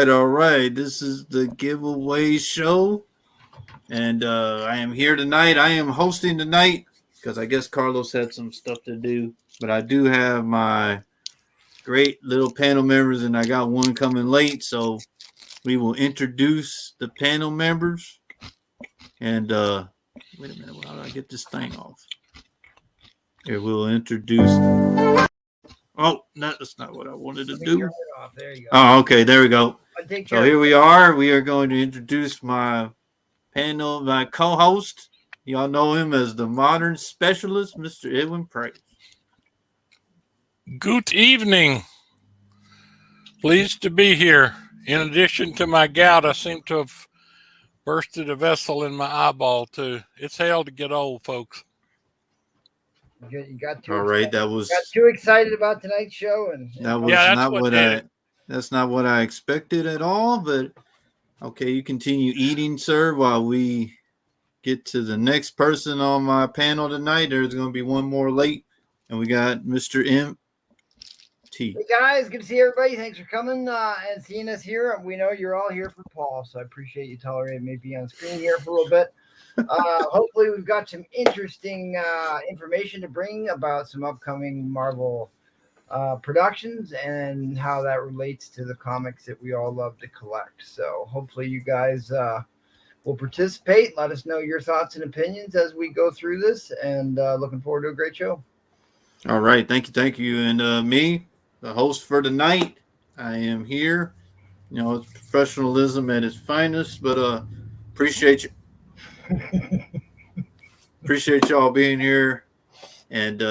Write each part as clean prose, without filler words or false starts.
all right. This is the giveaway show, and I am here tonight. I am hosting tonight because I guess Carlos had some stuff to do, but I do have my great little panel members, and I got one coming late, so we will introduce the panel members. And wait a minute, how do I get this thing off? Here, we'll introduce. Oh, no, that's not what I wanted to do. There you go. Oh, okay, there we go. So here we are. We are going to introduce my panel, my co-host. Y'all know him as the modern specialist, Mr. Edwin Price. Good evening. Pleased to be here. In addition to my gout, I seem to have bursted a vessel in my eyeball too. It's hell to get old, folks. You got too all excited. Right, that was got too excited about tonight's show, and that was not what I. That's not what I expected at all. But okay, you continue eating, sir, while we get to the next person on my panel tonight. There's going to be one more late, and we got Mr. M.T. Hey guys, good to see everybody. Thanks for coming and seeing us here. We know you're all here for Paul, so I appreciate you tolerating me being on screen here for a little bit. Hopefully we've got some interesting information to bring about some upcoming Marvel productions and how that relates to the comics that we all love to collect. So hopefully you guys will participate. Let us know your thoughts and opinions as we go through this, and looking forward to a great show. All right, thank you. And me, the host for tonight, I am here. You know, it's professionalism at its finest, but appreciate you. Appreciate y'all being here. And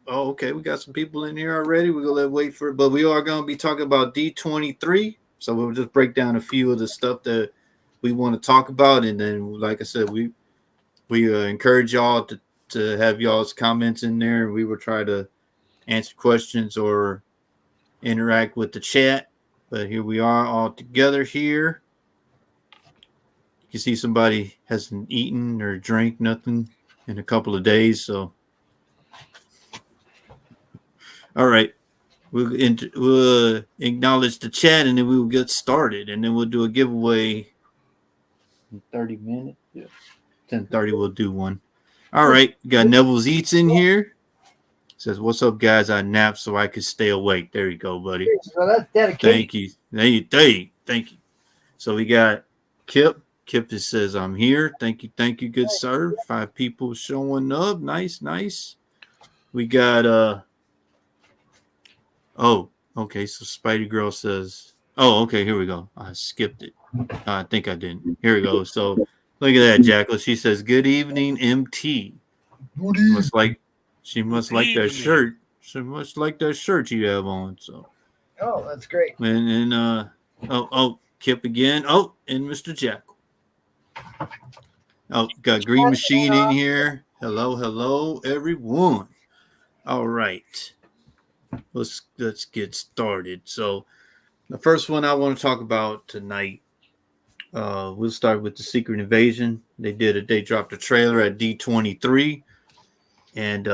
okay, we got some people in here already. We're gonna wait for it, but we are gonna be talking about D23. So we'll just break down a few of the stuff that we want to talk about, and then, like I said, we encourage y'all to have y'all's comments in there. We will try to answer questions or interact with the chat. But here we are all together here. You see somebody hasn't eaten or drank nothing in a couple of days. So, all right, we'll acknowledge the chat, and then we will get started, and then we'll do a giveaway in 30 minutes. Yeah, 10:30 we'll do one. All right, we got Neville's Eats in here. Says, "What's up, guys? I napped so I could stay awake." There you go, buddy. So that's dedication. Thank you. So we got Kip. Kip just says, "I'm here." Thank you, good sir. 5 people showing up. Nice. We got oh, okay. So Spidey Girl says, "Oh, okay. Here we go. I skipped it. I think I didn't. Here we go." So look at that, Jackal. She says, "Good evening, MT." She must like that shirt. She must like that shirt you have on. So. Oh, that's great. And Kip again. Oh, and Mr. Jackal. Oh, got Green Machine in here. Hello, everyone. All right. Let's get started. So the first one I want to talk about tonight, we'll start with the Secret Invasion. They dropped a trailer at D23, and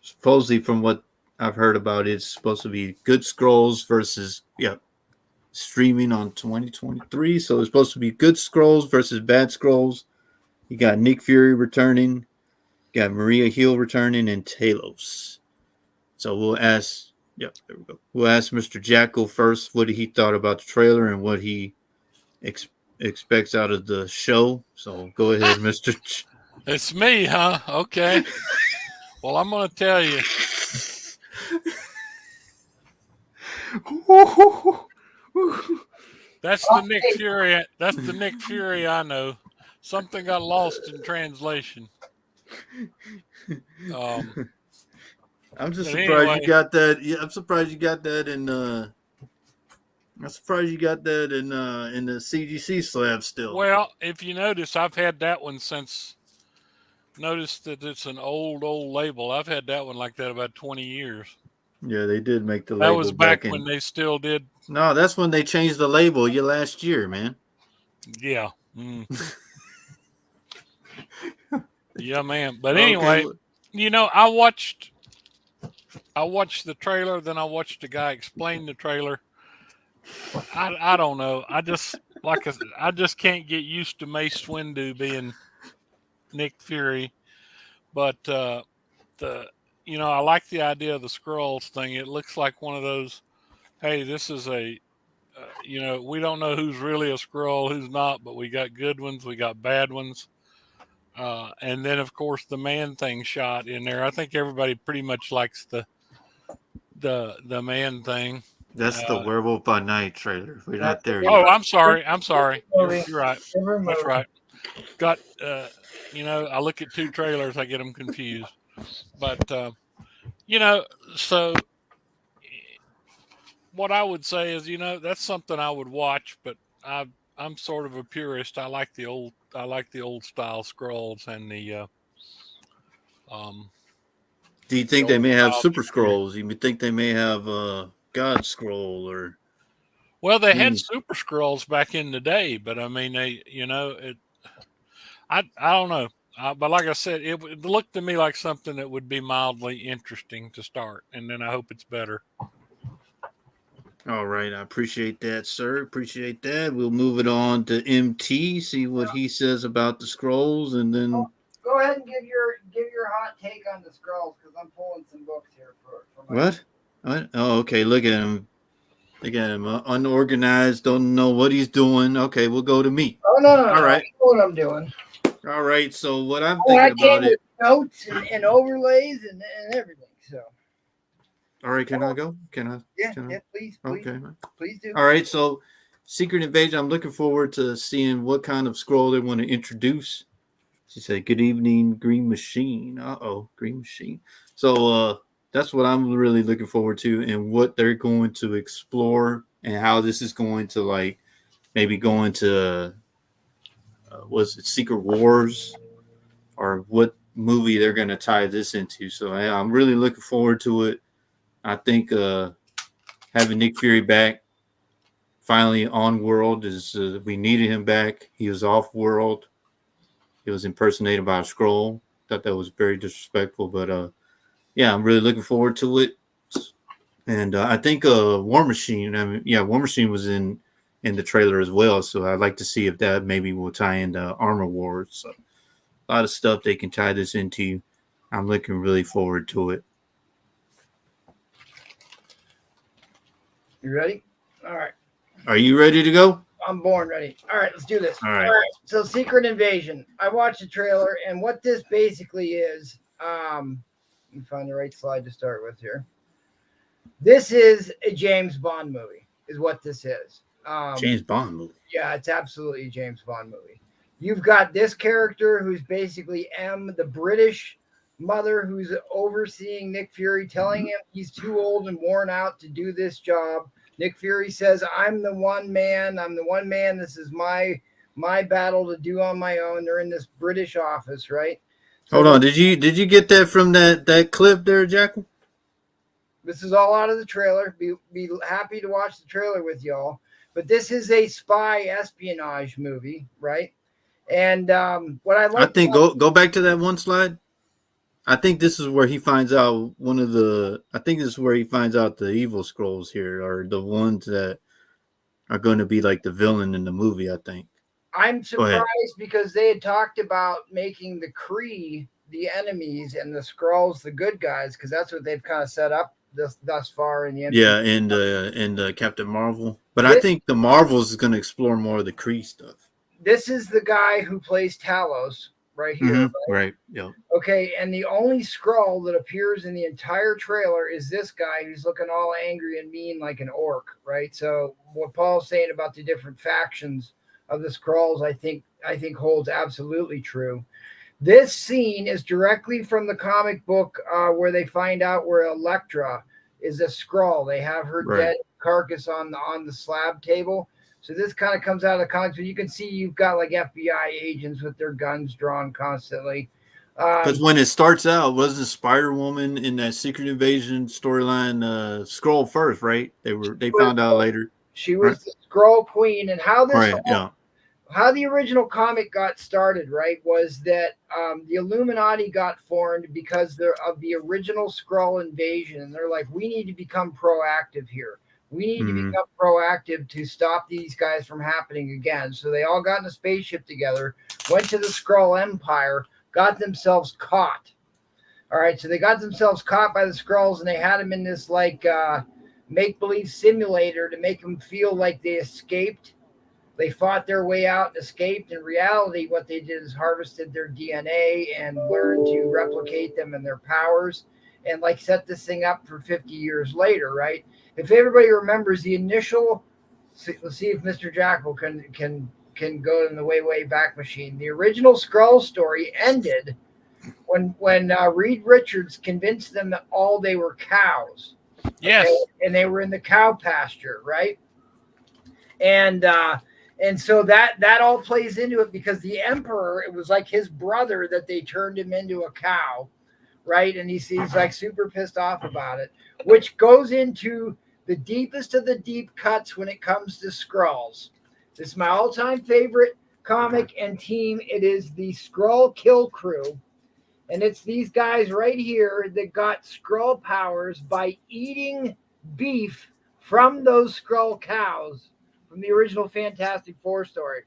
supposedly from what I've heard about it, it's supposed to be Good Skrulls versus streaming on 2023. So it's supposed to be Good Skrulls versus Bad Skrulls. You got Nick Fury returning, got Maria Hill returning, and Talos. So we'll ask, there we go. We'll ask Mr. Jackal first what he thought about the trailer and what he expects out of the show. So go ahead, Mr. It's me, huh? Okay. Well, I'm going to tell you. That's the Nick Fury. That's the Nick Fury I know. Something got lost in translation. I'm just surprised you got that. Yeah, I'm surprised you got that in. I'm surprised you got that in the CGC slab still. Well, if you notice, I've had that one since. Notice that it's an old label. I've had that one like that about 20 years. Yeah, they did make the label. That was back when they still did. No, that's when they changed the label last year, man. Yeah. Yeah, man. But anyway, I watched the trailer, then I watched the guy explain the trailer. I don't know. I just can't get used to Mace Windu being Nick Fury, but the I like the idea of the scrolls thing. It looks like one of those. Hey, this is we don't know who's really a scroll, who's not, but we got good ones, we got bad ones, and then of course the man thing shot in there. I think everybody pretty much likes the man thing. That's the Werewolf by Night trailer. We're not there Oh, yet. I'm sorry. You're Movie. right. Different That's movie. right. Got I look at two trailers, I get them confused. But so what I would say is, that's something I would watch, but I'm sort of a purist. I like the old style scrolls and the Do you think the they old may have style super Nick Fury. scrolls? You think they may have God scroll or Well, they had Queen? super scrolls back in the day, but I mean, I don't know. But like I said, it looked to me like something that would be mildly interesting to start, and then I hope it's better. All right, I appreciate that, sir. Appreciate that. We'll move it on to MT, see what he says about the scrolls, and then Go ahead and give your hot take on the scrolls because I'm pulling some books here for my. what? What? Oh, okay. Look at him. Look at him. Unorganized. Don't know what he's doing. Okay, we'll go to me. Oh no! All right. I know what I'm doing. All right. So what I'm I thinking came about it. with notes and overlays and everything. So. All right. Can I go? Can I? Yeah, Can I? yeah, please, Okay. please do. All right. So Secret Invasion. I'm looking forward to seeing what kind of scroll they want to introduce. She said, "Good evening, Green Machine." Green Machine. So that's what I'm really looking forward to, and what they're going to explore, and how this is going to maybe go into was it Secret Wars, or what movie they're going to tie this into. So I'm really looking forward to it. I think having Nick Fury back, finally on world, is we needed him back. He was off world. He was impersonated by a scroll. Thought that was very disrespectful, but yeah, I'm really looking forward to it. And I think War Machine. I mean, yeah, War Machine was in the trailer as well. So I'd like to see if that maybe will tie into Armor Wars. So a lot of stuff they can tie this into. I'm looking really forward to it. You ready? All right. Are you ready to go? I'm born ready. All right, let's do this. All right. So Secret Invasion. I watched the trailer, and what this basically is, let me find the right slide to start with here. This is a James Bond movie, is what this is. James Bond movie. Yeah, it's absolutely a James Bond movie. You've got this character who's basically M, the British mother who's overseeing Nick Fury, telling him he's too old and worn out to do this job. Nick Fury says, I'm the one man. This is my battle to do on my own. They're in this British office, right? So Hold on. Did you get that from that clip there, Jackal? This is all out of the trailer. Be happy to watch the trailer with y'all. But this is a spy espionage movie, right? And what I like, I think go back to that one slide. I think this is where he finds out I think this is where he finds out the evil scrolls here are the ones that are going to be like the villain in the movie, I think. I'm surprised because they had talked about making the Kree the enemies and the Skrulls the good guys, because that's what they've kind of set up thus far in the MCU. Yeah, and Captain Marvel. But I think the Marvels is going to explore more of the Kree stuff. This is the guy who plays Talos right here. Mm-hmm. Right. Yeah. Okay, and the only Skrull that appears in the entire trailer is this guy who's looking all angry and mean like an orc, right? So what Paul's saying about the different factions of the Skrulls, I think holds absolutely true. This scene is directly from the comic book where they find out where Elektra is a Skrull. They have her dead carcass on the slab table. So this kind of comes out of the comics, but you can see you've got like FBI agents with their guns drawn constantly. Because when it starts out, wasn't Spider-Woman in that Secret Invasion storyline Skrull first, right? They found out later. She was the Skrull Queen, and how this how the original comic got started, right, was that the Illuminati got formed because of the original Skrull invasion, and they're like, we need to become proactive here. We need to Mhm. become proactive to stop these guys from happening again. So they all got in a spaceship together, went to the Skrull Empire, got themselves caught. All right, so they got themselves caught by the Skrulls, and they had them in this make believe simulator to make them feel like they escaped. They fought their way out and escaped. In reality, what they did is harvested their DNA and learned to replicate them and their powers, and like set this thing up for 50 years later, right? If everybody remembers the initial, let's see if Mr. Jackal can go in the way back machine. The original Skrull story ended when Reed Richards convinced them that all they were cows. Yes. Okay, and they were in the cow pasture, right? And so that all plays into it, because the emperor, it was like his brother that they turned him into a cow, right? And he's like super pissed off about it, which goes into the deepest of the deep cuts when it comes to Skrulls. This is my all-time favorite comic and team. It is the Skrull Kill Crew. And it's these guys right here that got Skrull powers by eating beef from those Skrull cows from the original Fantastic Four story,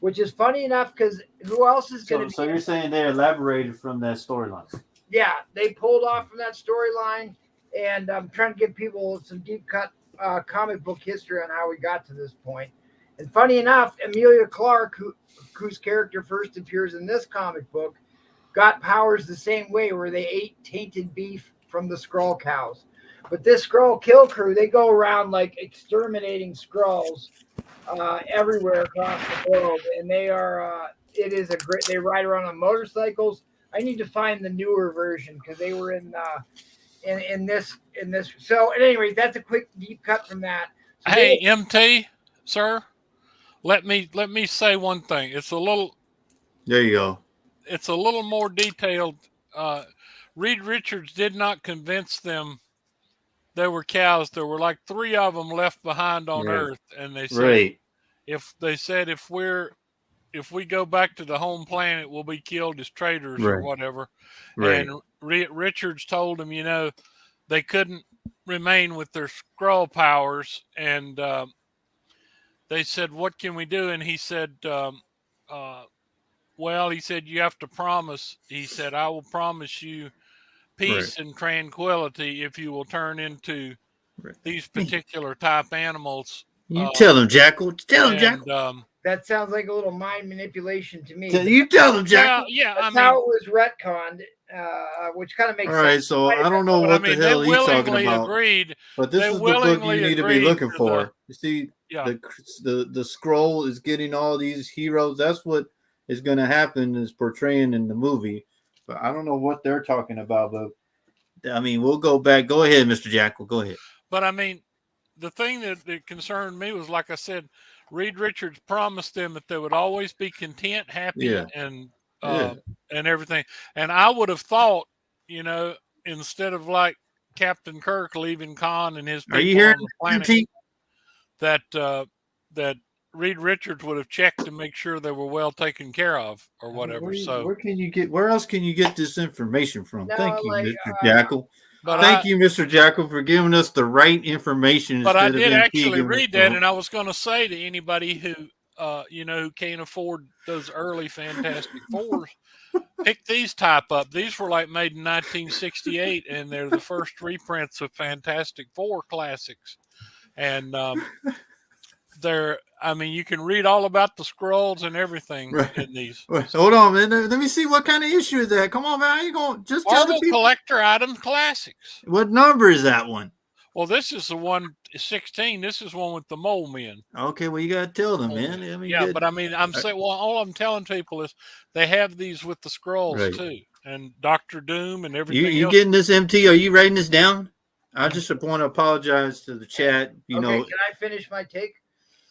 which is funny enough because who else is going to be? So you're saying they elaborated from that storyline? Yeah, they pulled off from that storyline, and I'm trying to give people some deep cut comic book history on how we got to this point. And funny enough, Amelia Clark, whose character first appears in this comic book, got powers the same way, where they ate tainted beef from the Skrull cows. But this Skrull Kill Crew, they go around like exterminating Skrulls everywhere across the globe, and they are. It is a great. They ride around on motorcycles. I need to find the newer version because they were in this. So, at any rate, that's a quick deep cut from that. So Hey, MT, sir, let me say one thing. There you go. It's a little more detailed. Reed Richards did not convince them they were cows. There were like 3 of them left behind on Right. Earth, and they said Right. if we go back to the home planet, we'll be killed as traitors or Right. whatever. Right. And Richards told them, they couldn't remain with their Skrull powers, and they said, "What can we do?" And he said, "Well, he said you have to promise." He said, "I will promise you peace and tranquility if you will turn into Right. these particular type animals." You tell him, Jackal. Tell him, And Jackal. that sounds like a little mind manipulation to me. You tell him, Jackal. yeah, that's how it was retconned, which kind of makes sense. All right, so I don't know what the hell he's talking about. Agreed. But this is the book you need to be looking for. You see, yeah. the scroll is getting all these heroes. That's what is going to happen, is portraying in the movie. But I don't know what they're talking about. But I mean, we'll go back. Go ahead, Mr. Jackal. Go ahead. But I mean, the thing that concerned me was, like I said, Reed Richards promised them that they would always be content, happy, and everything. And I would have thought, instead of like Captain Kirk leaving Khan and his people on the planet, that Reed Richards would have checked to make sure they were well taken care of or whatever. Where else can you get this information from? No, Thank you, Mr. Jackal. Thank you, Mr. Jackal, for giving us the right information. But I did actually read that, and I was going to say to anybody who, who can't afford those early Fantastic Fours, pick these type up. These were like made in 1968, and they're the first reprints of Fantastic Four classics. And you can read all about the Skrulls and everything in these. Hold on, man. Let me see what kind of issue is that. Come on, man. How you going? Just tell the people. Collector Item Classics. What number is that one? Well, this is the 116. This is one with the mole men. Okay, well, you got to tell them, man. But I mean, I'm saying, all I'm telling people is they have these with the Skrulls too, and Dr. Doom and everything. You getting this, MT? Are you writing this down? I just want to apologize to the chat. Can I finish my take?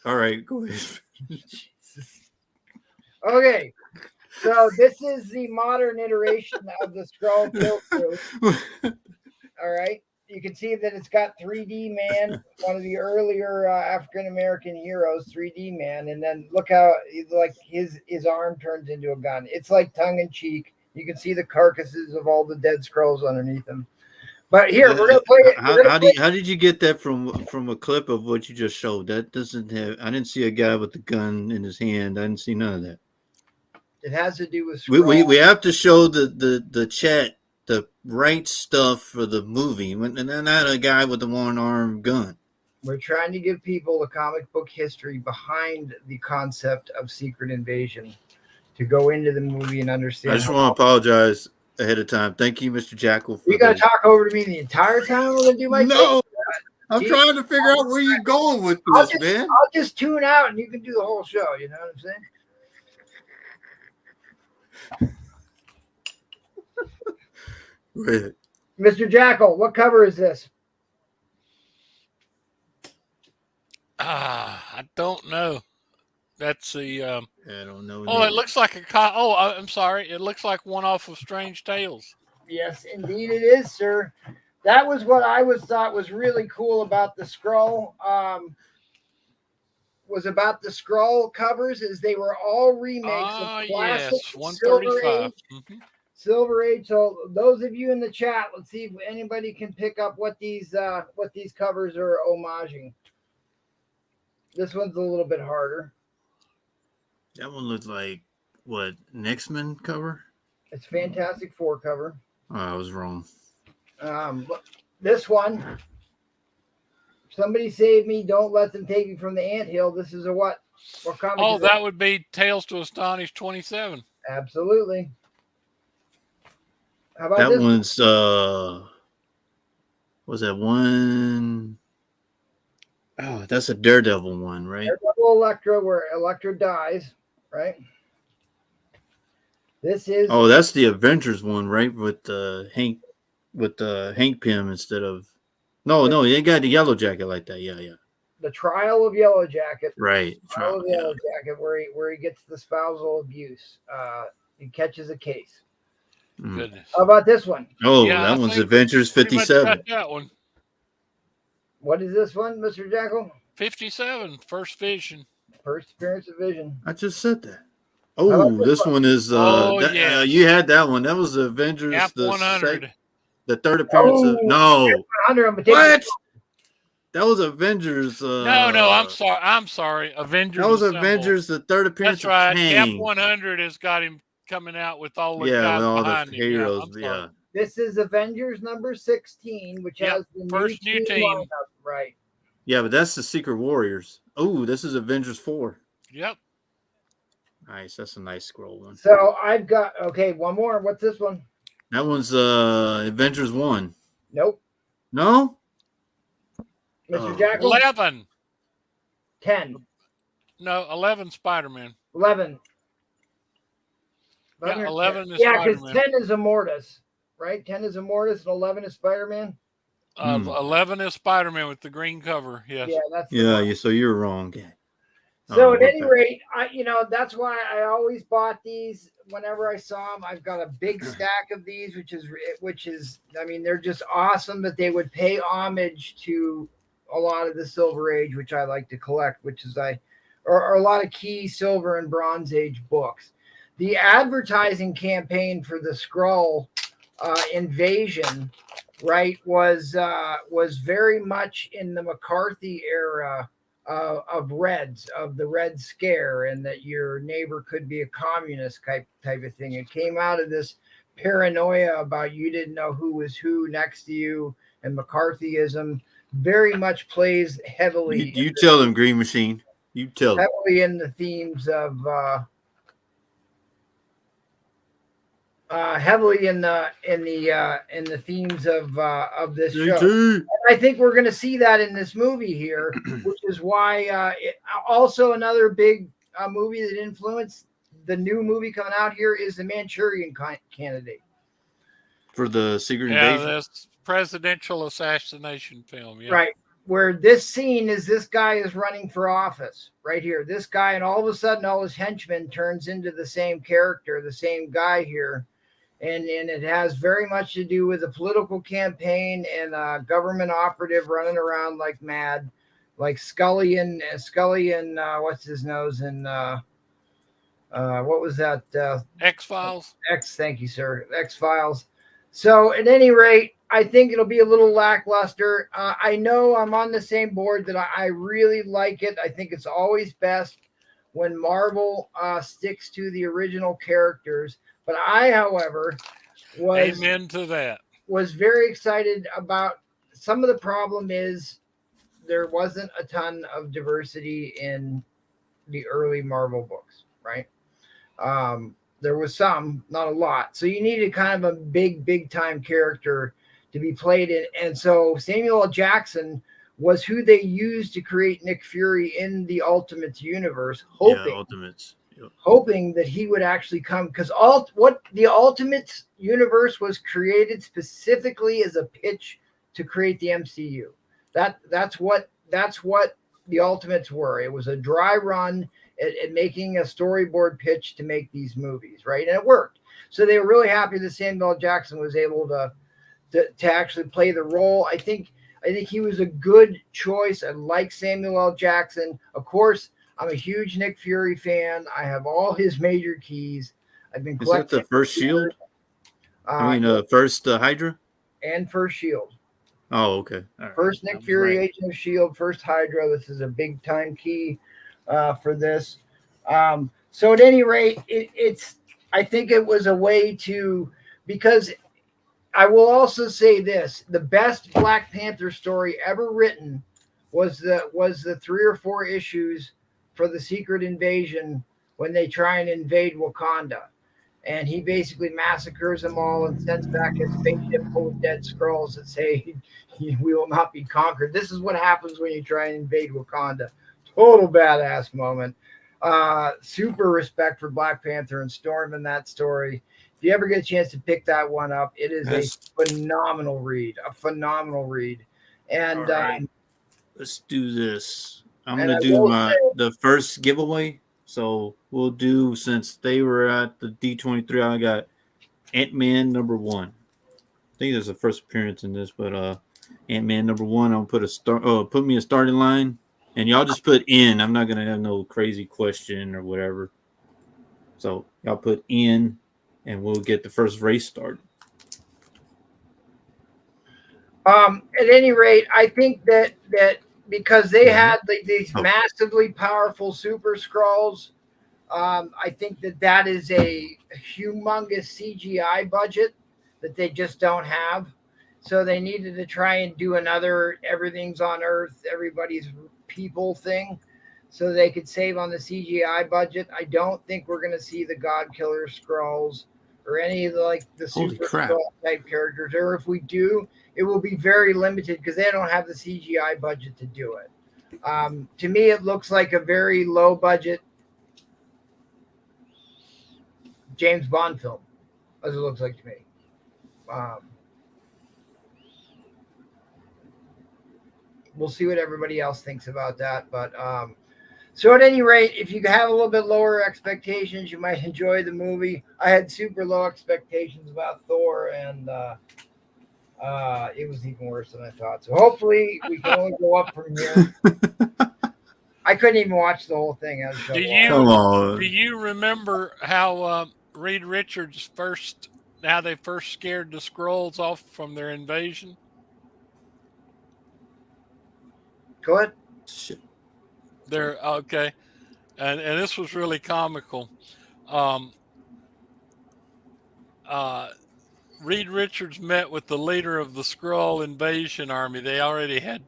All right, go ahead. Okay, so this is the modern iteration of the Skrull Kill Crew. All right, you can see that it's got 3D Man, one of the earlier African American heroes, 3D Man, and then look how like his arm turns into a gun. It's like tongue in cheek. You can see the carcasses of all the dead Skrulls underneath him. But here we're gonna play it. How did you get that from a clip of what you just showed? That doesn't have. I didn't see a guy with the gun in his hand. I didn't see none of that. It has to do with We have to show the chat the right stuff for the movie, and then not a guy with the one arm gun. We're trying to give people the comic book history behind the concept of Secret Invasion to go into the movie and understand. I just want to apologize ahead of time. Thank you, Mr. Jackal. You got to talk over to me the entire time I'm going to do my No, I'm trying to figure out where you're going with this, man. I'll just tune out and you can do the whole show. You know what I'm saying? Go ahead. Mr. Jackal, what cover is this? I don't know. That's the. I don't know. Oh, it looks like a. I'm sorry. It looks like one off of Strange Tales. Yes, indeed it is, sir. That was what I thought was really cool about the Skrull. Was about the Skrull covers is they were all remakes of classic Silver Age. Mm-hmm. Silver Age. So those of you in the chat, let's see if anybody can pick up what these covers are homaging. This one's a little bit harder. That one looks like what, an X-Men cover? It's Fantastic Four cover. Oh, I was wrong. This one, Somebody Save Me, Don't Let Them Take Me from the Anthill. This is a what? What comic? Oh, that would be Tales to Astonish 27. Absolutely. How about that this one's was that one? Oh, that's a Daredevil one, right? Daredevil Elektra, where Elektra dies, right? This is that's the Avengers one, right? With Hank Pym instead of no, you ain't got the Yellow Jacket like that. Yeah. The Trial of Yellow Jacket. Right. Trial of Yellow Jacket, where he gets the spousal abuse. He catches a case. Goodness. How about this one? Oh, yeah, that one's Avengers 57. That one. What is this one, Mr. Jackal? 57, First Vision. First appearance of Vision. I just said that. Oh, this one is you had that one. That was Avengers Gap 100. The third appearance of no. 100, what? That was Avengers. No, I'm sorry. Avengers. That was Avengers, the third appearance. That's right. Of Kang. Cap 100 has got him coming out with all the guys with all behind the heroes. Yeah. This is Avengers number 16, which has the first new team. Lineup, right? Yeah, but that's the Secret Warriors. Oh, this is Avengers 4. Yep. Nice. That's a nice scroll one. So I've got one more. What's this one? That one's Avengers 1. Nope. No? Mr. Jackal? 11. 10. No, 11 Spider-Man. 11. Yeah, 11 is Spider-Man. because 10 is Immortus, right? 10 is Immortus and 11 is Spider-Man. 11 is Spider-Man with the green cover. Yes. Yeah, that's so you're wrong. So at any rate, that's why I always bought these whenever I saw them. I've got a big stack of these, which is I mean, they're just awesome that they would pay homage to a lot of the Silver Age, which I like to collect, which is or a lot of key Silver and Bronze Age books. The advertising campaign for the Skrull invasion, right, was very much in the McCarthy era of the Red Scare, and that your neighbor could be a communist type of thing. It came out of this paranoia about you didn't know who was who next to you, and McCarthyism very much plays heavily. You tell them, Green Machine. You tell them. Heavily in the themes of heavily in the themes of this show. And I think we're going to see that in this movie here, which is why also another big movie that influenced the new movie coming out here is The Manchurian Candidate. For the Secret Invasion? Yeah, this presidential assassination film. Yeah. Right. Where this scene is this guy is running for office right here. This guy, and all of a sudden all his henchmen turns into the same character, the same guy here. And it has very much to do with a political campaign and a government operative running around like mad, like Scully and what's his nose, and what was that? X-Files. Thank you, sir. X-Files. So at any rate, I think it'll be a little lackluster. I know I'm on the same board that I really like it. I think it's always best when Marvel sticks to the original characters. But I, however, was Amen to that. was very excited about some of the problem is there wasn't a ton of diversity in the early Marvel books, right? There was some, not a lot. So you needed kind of a big time character to be played in. And so Samuel L. Jackson was who they used to create Nick Fury in the Ultimates universe, Ultimates. Yep. hoping that he would actually come because all what the Ultimates universe was created specifically as a pitch to create the MCU. That's what the Ultimates were. It was a dry run at making a storyboard pitch to make these movies, right? And it worked. So they were really happy that Samuel L. Jackson was able to actually play the role. I think he was a good choice. I like Samuel L. Jackson. Of course, I'm a huge Nick Fury fan. I have all his major keys. I've been collecting. Is that the first Shield? First Hydra and first Shield. Oh, okay. All first right. Nick Fury, right. Agent of Shield, first Hydra. This is a big time key for this. So at any rate, it's. I think it was a way to because I will also say this: the best Black Panther story ever written was the 3 or 4 issues for the Secret Invasion when they try and invade Wakanda. And he basically massacres them all and sends back a spaceship full of dead Skrulls that say, we will not be conquered. This is what happens when you try and invade Wakanda. Total badass moment. Super respect for Black Panther and Storm in that story. If you ever get a chance to pick that one up, it is a phenomenal read. And right. Let's do this. I'm going to do the first giveaway. So we'll do, since they were at the D23, I got Ant-Man number 1. I think there's a first appearance in this, but Ant-Man number 1, I'll put me a starting line, and y'all just put in. I'm not going to have no crazy question or whatever. So y'all put in, and we'll get the first race started. At any rate, I think that because they had these massively powerful super Skrulls, I think that is a humongous CGI budget that they just don't have. So they needed to try and do another everything's on Earth, everybody's people thing so they could save on the CGI budget. I don't think we're going to see the God Killer Skrulls or any of the super Skrull type characters. Or if we do, it will be very limited because they don't have the CGI budget to do it. To me, it looks like a very low budget James Bond film, as it looks like to me. We'll see what everybody else thinks about that. But so at any rate, if you have a little bit lower expectations, you might enjoy the movie. I had super low expectations about Thor, and it was even worse than I thought. So hopefully we can only go up from here. I couldn't even watch the whole thing. Do you remember how Reed Richards how they first scared the Skrulls off from their invasion? Go ahead. They're okay, and this was really comical. Reed Richards met with the leader of the Skrull invasion army. They already had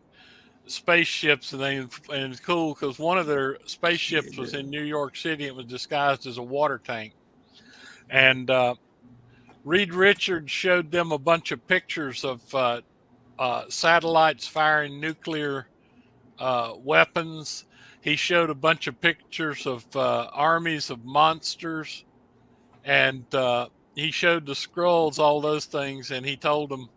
spaceships, and it's cool because one of their spaceships was in New York City. It was disguised as a water tank, and Reed Richards showed them a bunch of pictures of satellites firing nuclear weapons. He showed a bunch of pictures of armies of monsters, and he showed the Skrulls all those things, and he told them,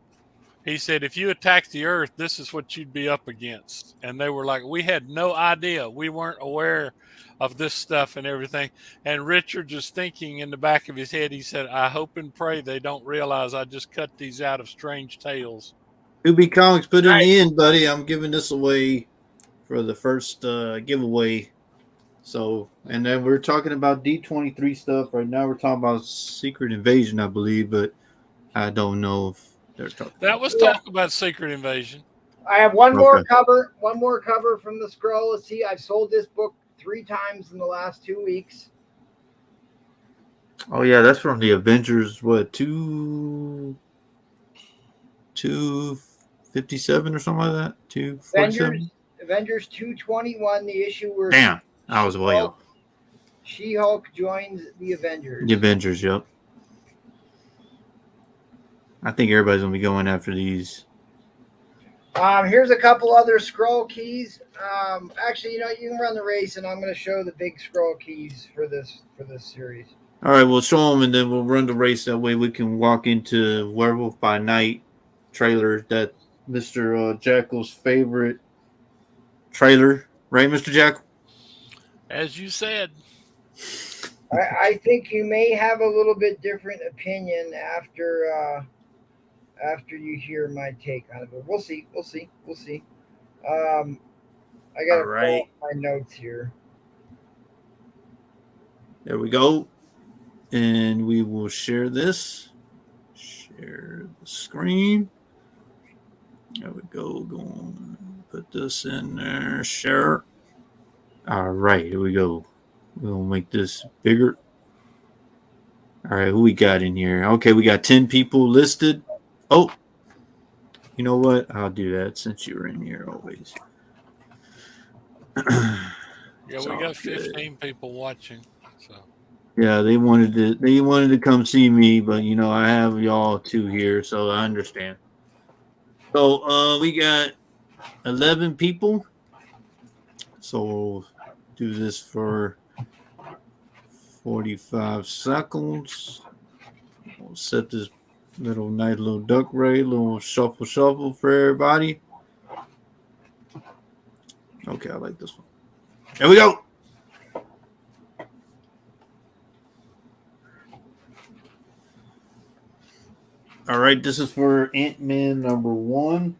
he said, if you attack the Earth, this is what you'd be up against. And they were like, we had no idea. We weren't aware of this stuff and everything. And Richards is thinking in the back of his head, he said, I hope and pray they don't realize I just cut these out of Strange Tales. Ubi Comics, put it in, buddy. I'm giving this away for the first giveaway. So, and then we're talking about D23 stuff right now. We're talking about Secret Invasion, I believe, but I don't know if they're talking That about was that. talk about Secret Invasion. I have one more Okay. cover. One more cover from the scroll. Let's see. I've sold this book 3 times in the last 2 weeks. Oh yeah, that's from the Avengers. What 257 or something like that? 247. Avengers 221, the issue where Damn, I was way off. She-Hulk joins the Avengers. The Avengers. Yep. I think everybody's gonna be going after these. Here's a couple other scroll keys. Actually, you can run the race, and I'm going to show the big scroll keys for this series. All right, we'll show them, and then we'll run the race. That way, we can walk into Werewolf by Night trailer. That Mr. Jackal's favorite trailer, right, Mr. Jackal? As you said. I think you may have a little bit different opinion after you hear my take on it, but we'll see. I got to pull up my notes here. There we go. And we will share this. Share the screen. There we go. Go on. Put this in there. Share. All right. Here we go. We'll make this bigger. All right. Who we got in here? Okay. We got 10 people listed. Oh. You know what? I'll do that since you're in here always. Yeah, we got 15 people watching. So. Yeah, they wanted to come see me, but I have y'all 2 here, so I understand. So we got 11 people. So we'll do this for 45 seconds. We'll set this nice little duck race, little shuffle for everybody. Okay, I like this one. There we go. All right, this is for Ant-Man #1.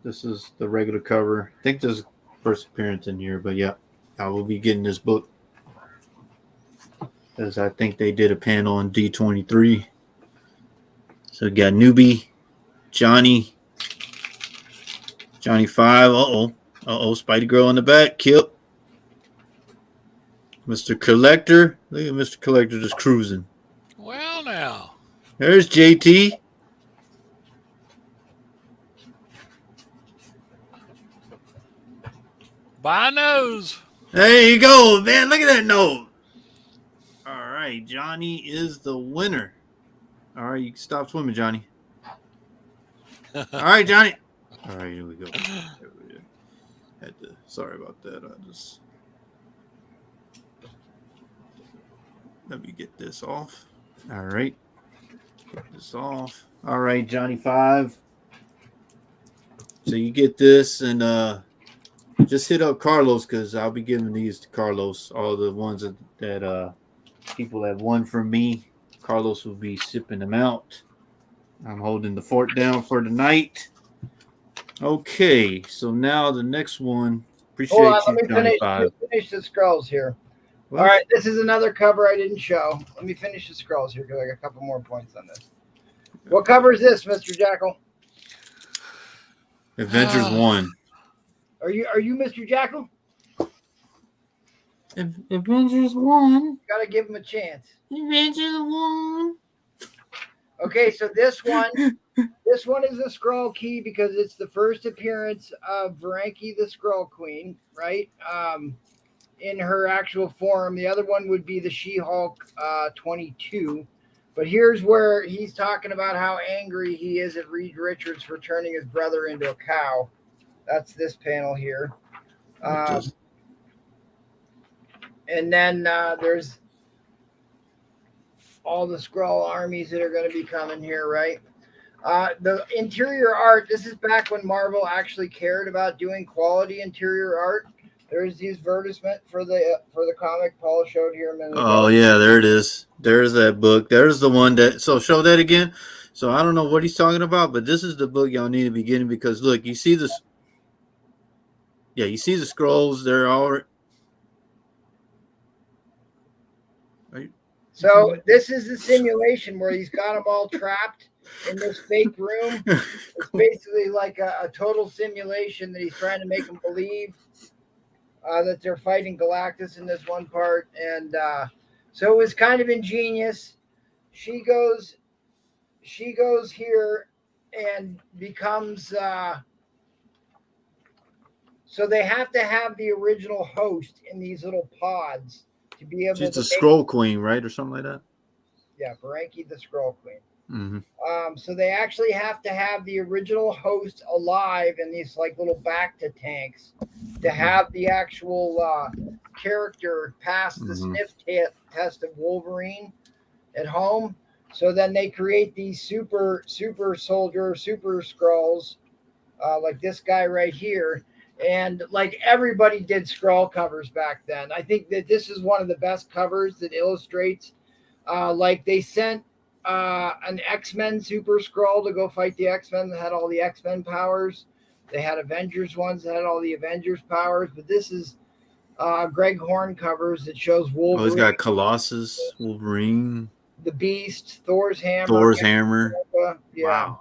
This is the regular cover. I think this is first appearance in here, but yeah, I will be getting this book because I think they did a panel on D23. So we got Newbie, Johnny 5. Spidey Girl in the back. Kip, Mr. Collector. Look at Mr. Collector just cruising. Well, now. There's JT. By nose. There you go, man. Look at that nose. All right, Johnny is the winner. All right, you can stop swimming, Johnny. All right, Johnny. All right, here we go. Sorry about that. Let me get this off. All right. Get this off. All right, Johnny 5. So you get this, and just hit up Carlos because I'll be giving these to Carlos. All the ones that people that won from me, Carlos will be shipping them out. I'm holding the fort down for the night. Okay, so now the next one. Appreciate you, Johnny 5. Let me finish the scrolls here. What? All right, this is another cover I didn't show. Let me finish the scrolls here because I got a couple more points on this. What cover is this, Mr. Jackal? Avengers 1. Are you Mr. Jackal? Avengers 1. Gotta give him a chance. Avengers 1. Okay, so this one is a scroll key because it's the first appearance of Varanki the Scroll Queen, right? In her actual form. The other one would be the She-Hulk 22. But here's where he's talking about how angry he is at Reed Richards for turning his brother into a cow. That's this panel here. And then there's all the Skrull armies that are going to be coming here, right? The interior art, this is back when Marvel actually cared about doing quality interior art. There's the advertisement for the comic Paul showed here a minute ago. Oh yeah, there it is. There's that book. There's the one that. So show that again. So I don't know what he's talking about, but this is the book y'all need to be getting because look, you see this. Yeah, you see the scrolls. They're all. So this is the simulation where he's got them all trapped in this fake room. It's basically like a total simulation that he's trying to make them believe that they're fighting Galactus in this one part. And so it was kind of ingenious. She goes here and becomes so they have to have the original host in these little pods to be able She's to the scroll queen, right? Or something like that? Yeah, Baranki the Scroll Queen. Mm-hmm. So they actually have to have the original host alive in these like little Bacta tanks to have the actual character pass the sniff test of Wolverine at home. So then they create these super soldier, super Skrulls, like this guy right here. And like everybody did Skrull covers back then. I think that this is one of the best covers that illustrates. Like they sent an X-Men Super Skrull to go fight the X-Men that had all the X-Men powers. They had Avengers ones that had all the Avengers powers. But this is Greg Horn covers that shows Wolverine. Oh, he's got Colossus, Wolverine, the Beast, Thor's hammer. Yeah. Wow.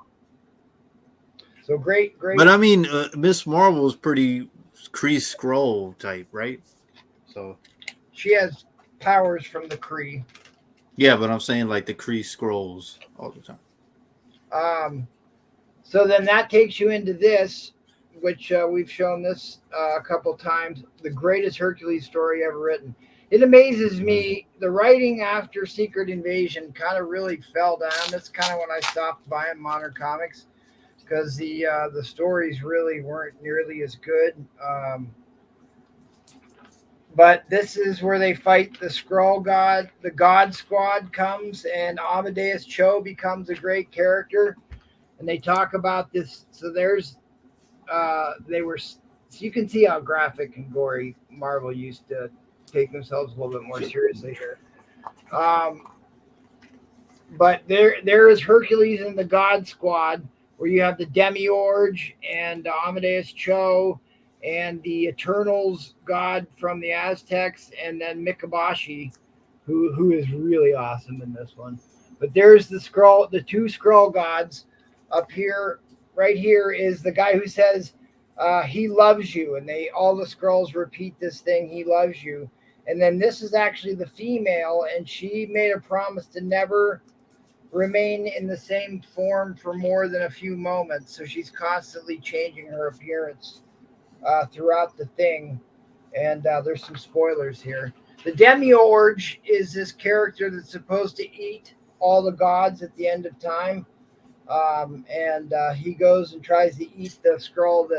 So great. But I mean, Miss Marvel is pretty Kree Skrull type, right? So she has powers from the Kree. Yeah, but I'm saying like the Kree Skrulls all the time. So then that takes you into this, which we've shown this a couple times. The greatest Hercules story ever written. It amazes me. The writing after Secret Invasion kind of really fell down. That's kind of when I stopped buying modern comics, because the stories really weren't nearly as good. But this is where they fight the Skrull God. The God Squad comes, and Amadeus Cho becomes a great character. And they talk about this. So there's, so you can see how graphic and gory Marvel used to take themselves a little bit more seriously here. But there is Hercules and the God Squad, where you have the Demiurge and Amadeus Cho and the Eternals God from the Aztecs, and then Mikabashi, who is really awesome in this one. But there's the two Skrull gods up here. Right here is the guy who says he loves you, and all the Skrulls repeat this thing, he loves you. And then this is actually the female, and she made a promise to never remain in the same form for more than a few moments. So she's constantly changing her appearance throughout the thing. And there's some spoilers here. The Demiurge is this character that's supposed to eat all the gods at the end of time. And he goes and tries to eat the Skrull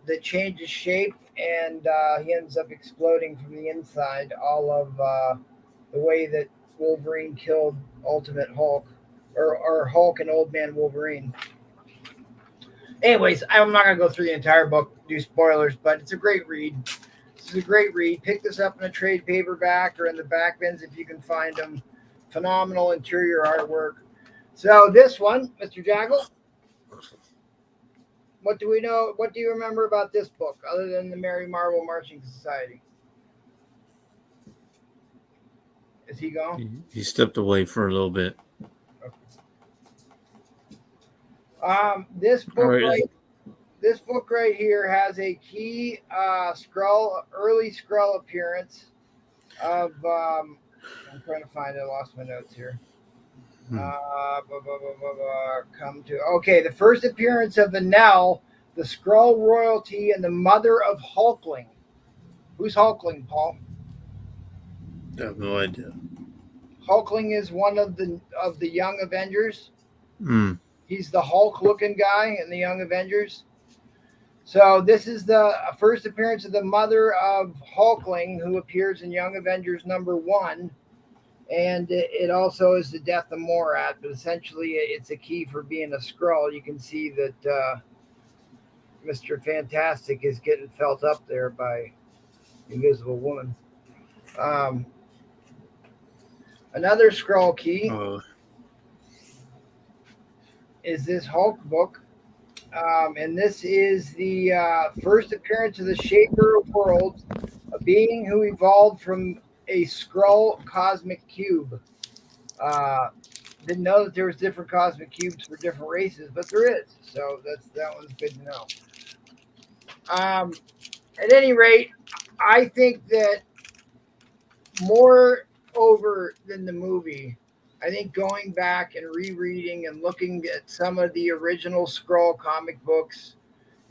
that changes shape, and he ends up exploding from the inside, all of the way that Wolverine killed Ultimate Hulk, or Hulk and Old Man Wolverine. Anyways, I'm not going to go through the entire book, do spoilers, but it's a great read. This is a great read. Pick this up in a trade paperback or in the back bins if you can find them. Phenomenal interior artwork. So this one, Mr. Jackal, what do we know? What do you remember about this book other than the Mary Marvel Marching Society? Is he gone? He stepped away for a little bit. Okay. This book right here has a key early Skrull appearance of. I'm trying to find it. I lost my notes here. The first appearance of Enel, the Skrull royalty, and the mother of Hulkling. Who's Hulkling, Paul? I have no idea. Hulkling is one of the Young Avengers. He's the Hulk-looking guy in the Young Avengers. So this is the first appearance of the mother of Hulkling, who appears in Young Avengers #1. And it also is the death of Morat, but essentially it's a key for being a Skrull. You can see that Mr. Fantastic is getting felt up there by Invisible Woman. Another Skrull key is this Hulk book. And this is the first appearance of the Shaper of Worlds, a being who evolved from a Skrull cosmic cube. Didn't know that there was different cosmic cubes for different races, but there is. So that one's good to know. At any rate, I think that more over than the movie, I think going back and rereading and looking at some of the original Skrull comic books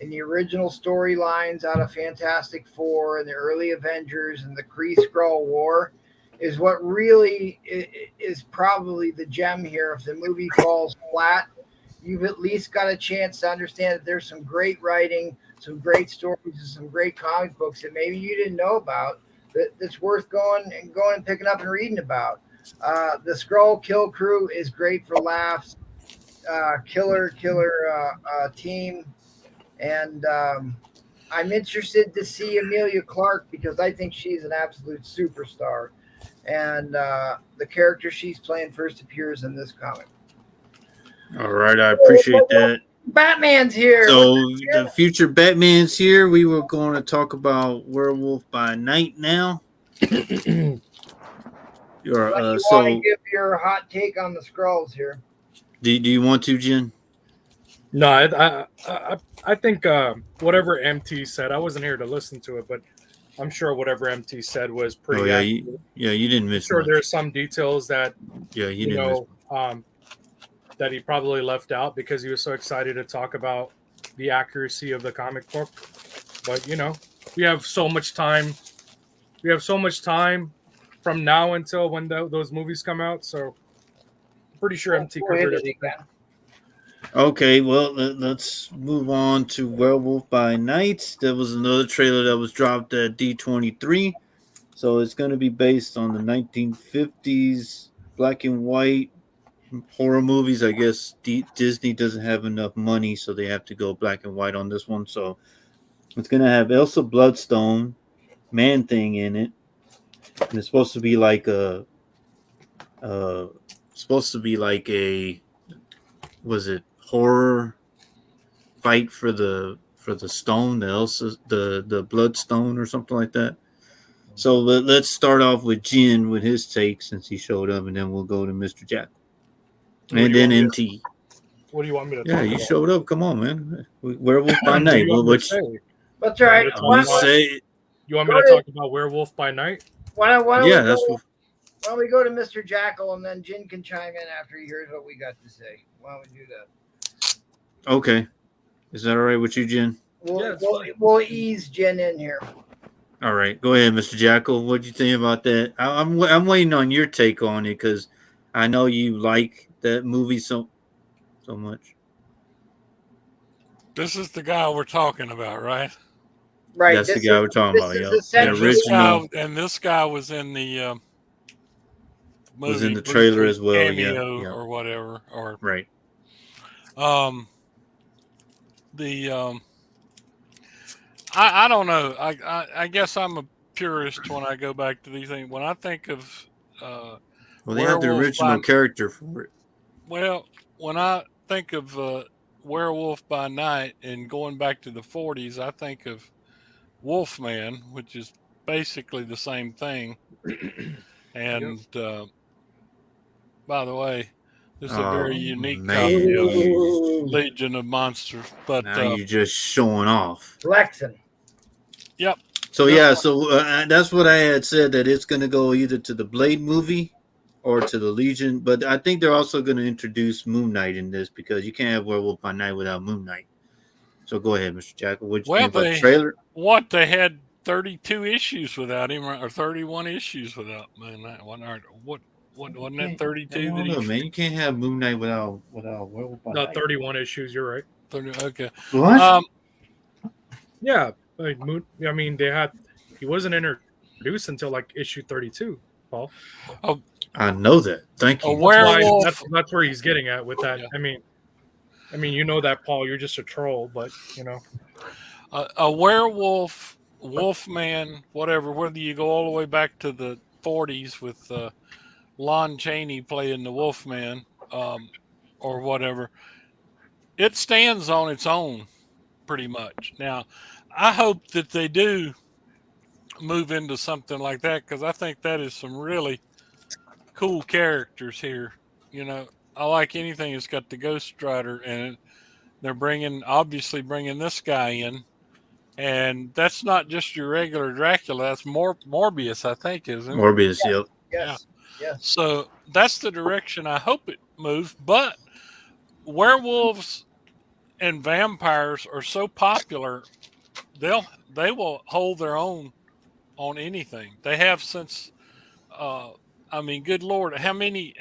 and the original storylines out of Fantastic Four and the early Avengers and the Kree Skrull War is what really is probably the gem here. If the movie falls flat, you've at least got a chance to understand that there's some great writing, some great stories, and some great comic books that maybe you didn't know about that's worth going and picking up and reading about. The Skrull Kill Crew is great for laughs. Killer team. And I'm interested to see Amelia Clark because I think she's an absolute superstar. And the character she's playing first appears in this comic. All right, I appreciate that. Batman's here. So the future Batman's here. We were going to talk about Werewolf by Night now. You want to give your hot take on the Skrulls here? Do you want to, Jen? No, I think whatever MT said. I wasn't here to listen to it, but I'm sure whatever MT said was pretty. You didn't miss. I'm sure much. there's some details that you didn't miss. That he probably left out because he was so excited to talk about the accuracy of the comic book. But we have so much time. We have so much time from now until when those movies come out. So I'm pretty sure MT covered everything. Okay, well, let's move on to Werewolf by Night. There was another trailer that was dropped at D23. So it's going to be based on the 1950s black and white horror movies. I guess Disney doesn't have enough money, so they have to go black and white on this one. So it's going to have Elsa Bloodstone, Man-Thing in it. And it's supposed to be like a was it horror fight for the stone, the bloodstone or something like that. So let's start off with Jin with his take since he showed up, and then we'll go to Mr. Jack. And then MT. What do you want me to talk about? Yeah, you showed up. Come on, man. Werewolf by Night. That's right. You want me to talk about Werewolf by Night? Why don't we go to Mr. Jackal and then Jin can chime in after he hears what we got to say. Why don't we do that? Okay. Is that all right with you, Jin? We'll ease Jin in here. All right. Go ahead, Mr. Jackal. What do you think about that? I'm waiting on your take on it because I know you like that movie so much. This is the guy we're talking about, right? Right. That's the guy we're talking about. The original. And this guy was in the movie. Was in the trailer as well. Cameo yeah. Or whatever. Or right. I don't know. I guess I'm a purist when I go back to these things. When I think of they have the original character for it. Well, when I think of Werewolf by Night and going back to the 40s, I think of Wolfman, which is basically the same thing. And by the way, this is a very unique copy of Legion of Monsters. But now you're just showing off. Flexing. Yep. So that's what I had said, that it's going to go either to the Blade movie or to the Legion. But I think they're also going to introduce Moon Knight in this because you can't have Werewolf by Night without Moon Knight. So go ahead, Mr. Jackal. What you think about the trailer? They had 32 issues without him, or 31 issues without Moon Knight. Wasn't that 32? Man, you can't have Moon Knight without Werewolf by Night. No, 31 issues. You're right. 30, okay. What? Yeah, like he wasn't introduced until like issue 32. Paul. Oh, I know that. Thank you. That's where he's getting at with that. Yeah. I mean, you know that, Paul. You're just a troll, but a werewolf, Wolfman, whatever. Whether you go all the way back to the 40s with Lon Chaney playing the Wolfman, or whatever, it stands on its own pretty much. Now, I hope that they do move into something like that, because I think that is some really cool characters here. You know, I like anything that's got the Ghost Rider in it. They're obviously bringing this guy in, and that's not just your regular Dracula. That's Morbius, I think, isn't it? Morbius, yep. Yeah. Yes. Yes. So that's the direction I hope it moves. But werewolves and vampires are so popular, they will hold their own on anything. They have since I mean, good Lord, how many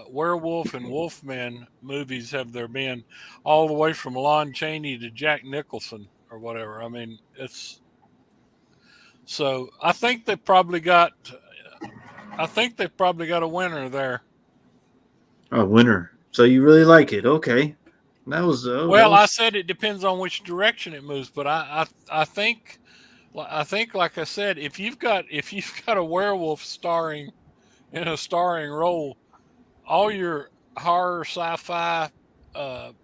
werewolf and wolfman movies have there been, all the way from Lon Chaney to Jack Nicholson or whatever? I mean, it's so. I think they probably got a winner there. A winner. So you really like it? Okay. That was that Well, I was said it depends on which direction it moves, but I think, like I said, if you've got a werewolf starring in a starring role, all your horror sci-fi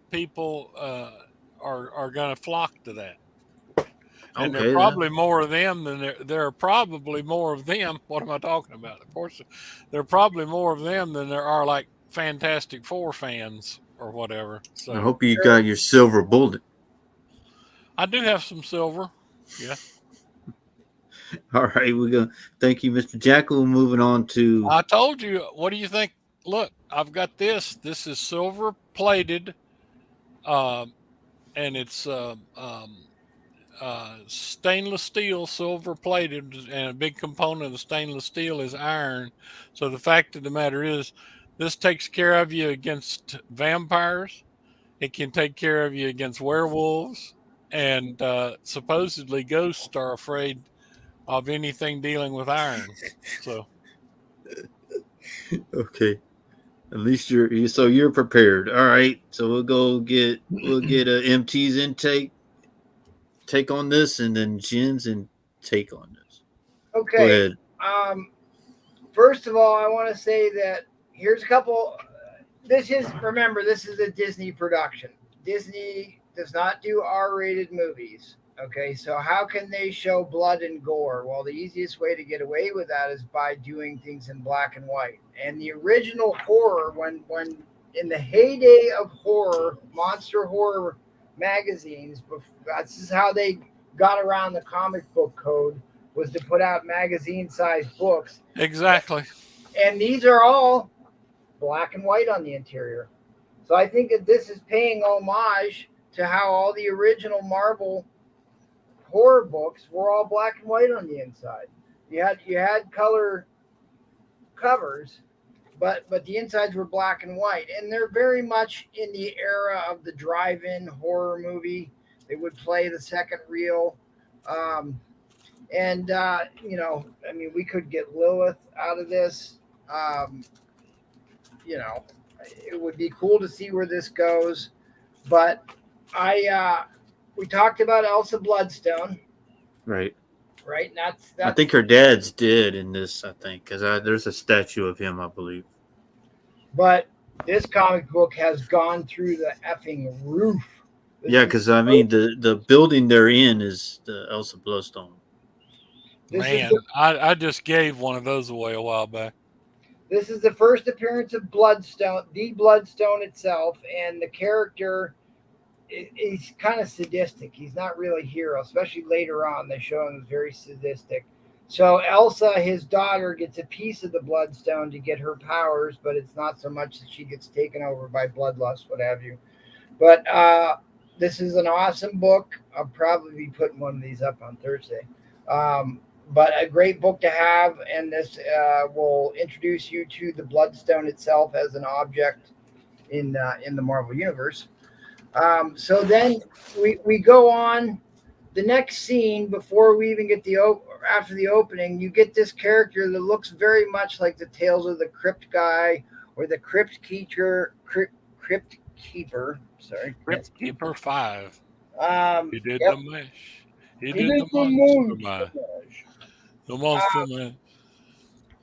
people are going to flock to that, and there are okay. probably more of them than there are probably more of them. What am I talking about? Of course, there are probably more of them than there are like Fantastic Four fans or whatever. I So hope you got your silver bullet. I do have some silver. Yeah, All right, we're gonna thank you, Mr. Jackal. Moving on to I told you. What do you think? Look, I've got this. This is silver plated, um, and it's stainless steel, silver plated, and a big component of the stainless steel is iron. So the fact of the matter is, this takes care of you against vampires. It can take care of you against werewolves, and supposedly ghosts are afraid of anything dealing with iron. So okay. At least you're prepared. All right. So we'll get a MT's intake take on this, and then Jen's and take on this. Go Okay. ahead. First of all, I want to say that here's a couple. Remember, this is a Disney production. Disney does not do R-rated movies. Okay, so how can they show blood and gore? Well, the easiest way to get away with that is by doing things in black and white. And the original horror, when in the heyday of horror, monster horror magazines, this is how they got around the comic book code, was to put out magazine-sized books. exactly. And these are all black and white on the interior. So I think that this is paying homage to how all the original Marvel horror books were all black and white on the inside. You had color covers, but the insides were black and white, and they're very much in the era of the drive-in horror movie. They would play the second reel. And I mean, we could get Lilith out of this. It would be cool to see where this goes. But we talked about Elsa Bloodstone, Right. right? And that's I think her dad's dead in this. I think because there's a statue of him, I believe. But this comic book has gone through the effing roof. Yeah, because I mean the building they're in is the Elsa Bloodstone. Man, I just gave one of those away a while back. This is the first appearance of Bloodstone, the Bloodstone itself, and the character is kind of sadistic. He's not really a hero, especially later on. They show him as very sadistic. So Elsa, his daughter, gets a piece of the Bloodstone to get her powers, but it's not so much that she gets taken over by bloodlust, what have you. But this is an awesome book. I'll probably be putting one of these up on Thursday. But a great book to have, and this will introduce you to the Bloodstone itself as an object in the Marvel Universe. So then we go on the next scene before we even get after the opening. You get this character that looks very much like the Tales of the Crypt guy or the Crypt Keeper. Sorry, Crypt Keeper 5. He did the mash. He did the monster mash. The monster mash.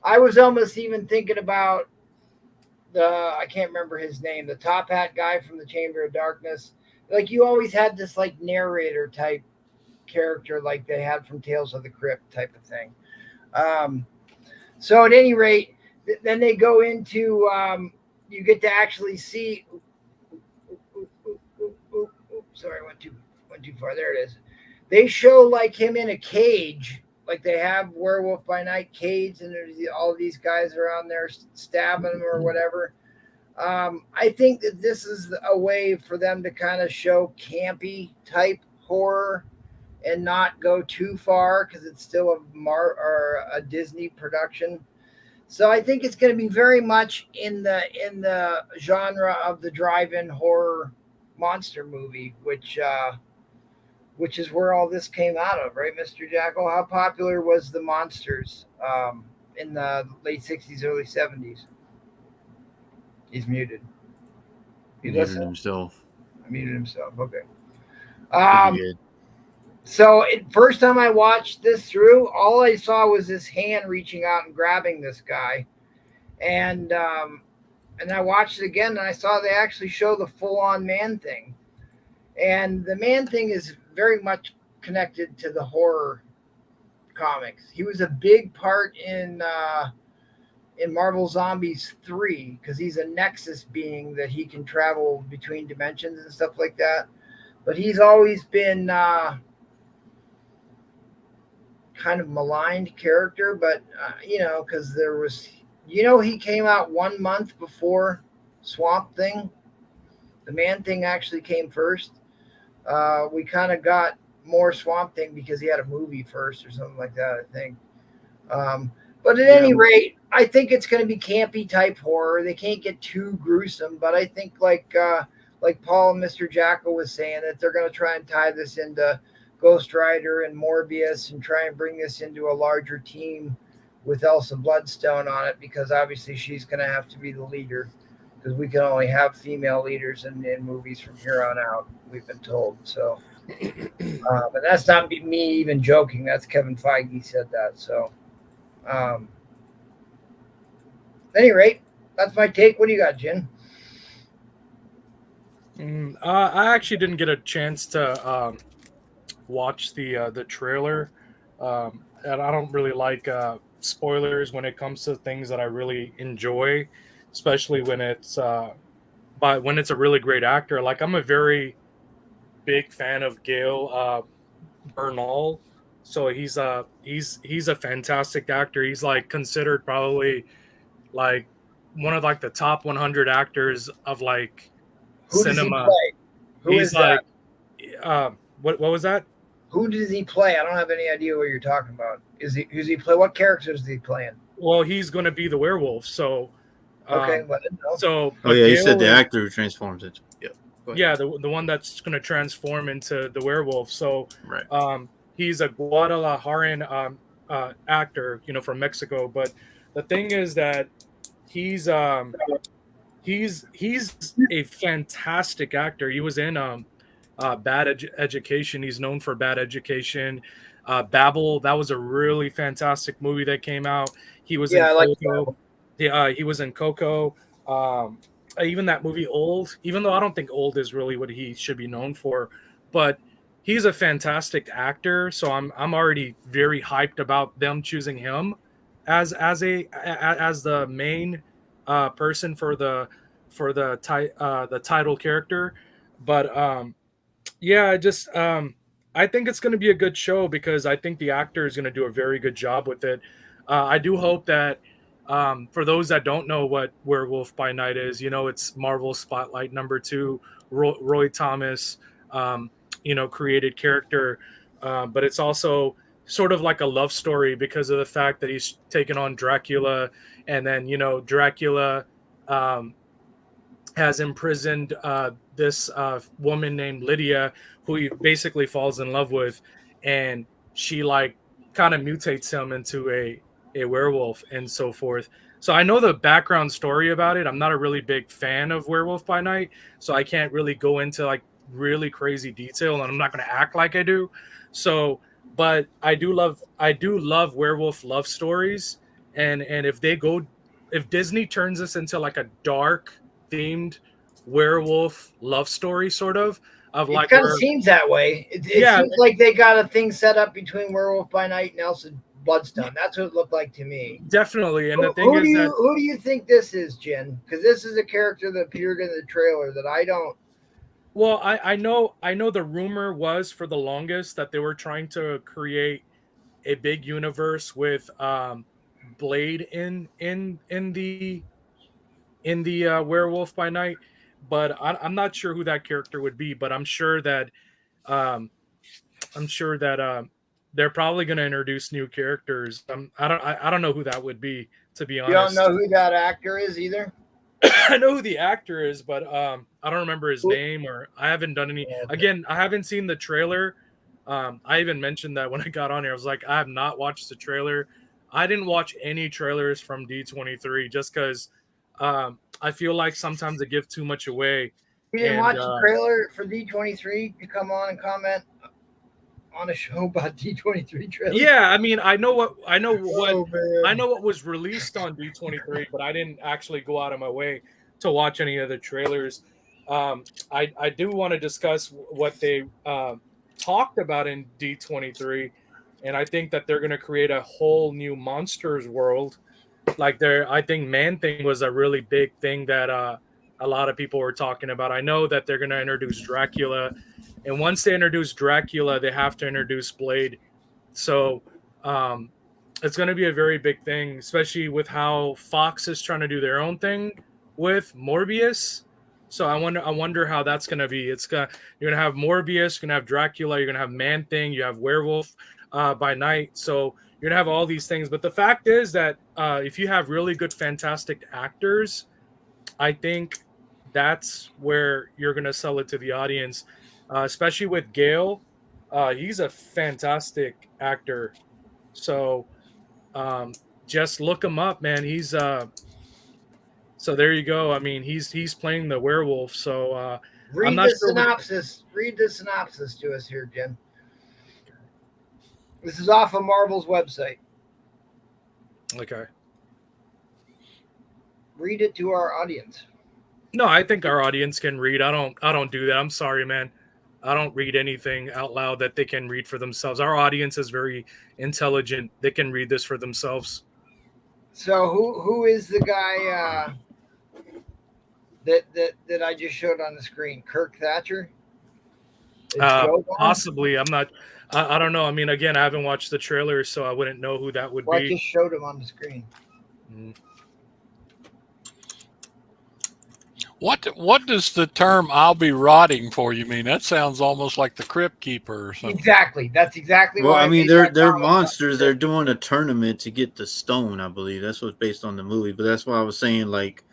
I was almost even thinking about I can't remember his name, the top hat guy from the Chamber of Darkness. Like, you always had this like narrator type character like they had from Tales of the Crypt type of thing. So at any rate, then they go into you get to actually see. Sorry, went too far. There it is. They show like him in a cage, like they have Werewolf by Night cage, and there's all these guys around there stabbing him or whatever. I think that this is a way for them to kind of show campy type horror and not go too far because it's still a Disney production. So I think it's going to be very much in the genre of the drive-in horror monster movie, which is where all this came out of, right, Mr. Jackal? How popular was the Monsters in the late 60s, early 70s? He's muted. He muted himself. Muted himself. Okay. So first time I watched this through, all I saw was this hand reaching out and grabbing this guy, and I watched it again and I saw they actually show the full-on man thing, and the man thing is very much connected to the horror comics. He was a big part in Marvel Zombies 3 because he's a Nexus being that he can travel between dimensions and stuff like that. But he's always been kind of maligned character, but because there was, he came out 1 month before Swamp Thing. The Man Thing actually came first. We kind of got more Swamp Thing because he had a movie first or something like that, I think. But at any rate, I think it's going to be campy type horror. They can't get too gruesome, but I think like Paul and Mr. Jackal was saying, that they're going to try and tie this into Ghost Rider and Morbius and try and bring this into a larger team with Elsa Bloodstone on it, because obviously she's going to have to be the leader, because we can only have female leaders in movies from here on out, we've been told. So, and that's not me even joking. That's Kevin Feige said that. So, at any rate, that's my take. What do you got, Jen? I actually didn't get a chance to watch the trailer, and I don't really like spoilers when it comes to things that I really enjoy, especially when it's when it's a really great actor. Like, I'm a very big fan of Gail Bernal, so he's a fantastic actor. He's like considered probably like one of like the top 100 actors of like Who cinema. Does he play? Who he's is like that? What was that? Who does he play? I don't have any idea what you're talking about. Who's he play? What characters is he playing? Well, he's going to be the werewolf. So okay, so you said the actor who transforms it. Yeah, the one that's going to transform into the werewolf. So right. He's a Guadalajaran actor, from Mexico. But the thing is that he's a fantastic actor. He was in Bad Education. He's known for Bad Education. Babel, that was a really fantastic movie that came out. He was in Coco. He was in Coco. Even that movie Old, even though I don't think Old is really what he should be known for, but he's a fantastic actor. So I'm already very hyped about them choosing him as the main person for the title character. But I think it's going to be a good show because I think the actor is going to do a very good job with it. I do hope that for those that don't know what Werewolf by Night is, it's Marvel Spotlight #2, Roy Thomas, created character, but it's also sort of like a love story because of the fact that he's taken on Dracula, and then Dracula has imprisoned this woman named Lydia, who he basically falls in love with, and she like kind of mutates him into a werewolf and so forth. So I know the background story about it. I'm not a really big fan of Werewolf by Night, so I can't really go into like really crazy detail, and I'm not going to act like I do. So, but I do love werewolf love stories, and if Disney turns this into like a dark themed werewolf love story sort of, of It like kind of where, seems that way. It yeah, seems like they got a thing set up between Werewolf by Night and Elsa Bloodstone. That's what it looked like to me. definitely. And the thing Who is that, do you think this is, Jen? Because this is a character that appeared in the trailer that I don't. well, I know the rumor was for the longest that they were trying to create a big universe with Blade in the Werewolf by Night, but I'm not sure who that character would be. But um, I'm sure that they're probably going to introduce new characters. I don't know who that would be, to be You don't know honest. who that actor is either. I know who the actor is, but I don't remember his name, or I haven't done any. Okay. Again, I haven't seen the trailer. I even mentioned that when I got on here. I was like, I have not watched the trailer. I didn't watch any trailers from D23 just because I feel like sometimes they give too much away. You didn't And watch the trailer for D23 to come on and comment on a show about D23 trailers? yeah, I mean, I know what Oh, man. I know what was released on D23, but I didn't actually go out of my way to watch any of the trailers. I do want to discuss what they talked about in D23, and I think that they're going to create a whole new monsters world. Like I think Man Thing was a really big thing that a lot of people were talking about. I know that they're going to introduce Dracula, and once they introduce Dracula, they have to introduce Blade. So it's going to be a very big thing, especially with how Fox is trying to do their own thing with Morbius. So I wonder how that's going to be. You're going to have Morbius, you're going to have Dracula, you're going to have Man Thing, you have Werewolf by Night. So you're going to have all these things. But the fact is that if you have really good, fantastic actors, I think that's where you're going to sell it to the audience, especially with Gale. He's a fantastic actor. So just look him up, man. He's so there you go. I mean, he's playing the werewolf. So I'm Read not the sure. synopsis. Read the synopsis to us here, Jim. This is off of Marvel's website. Okay. Read it to our audience. No, I think our audience can read. I don't do that. I'm sorry, man. I don't read anything out loud that they can read for themselves. Our audience is very intelligent. They can read this for themselves. So who is the guy that I just showed on the screen? Kirk Thatcher? Possibly. I'm not. I don't know. I mean, again, I haven't watched the trailer, so I wouldn't know who that would Well, be. I just showed him on the screen. What does the term "I'll be rotting for" you mean? That sounds almost like the Crypt Keeper or something. Exactly. That's exactly Well, why. I mean, made they're that comment. monsters. They're doing a tournament to get the stone, I believe. That's what's based on the movie. But that's why I was saying, like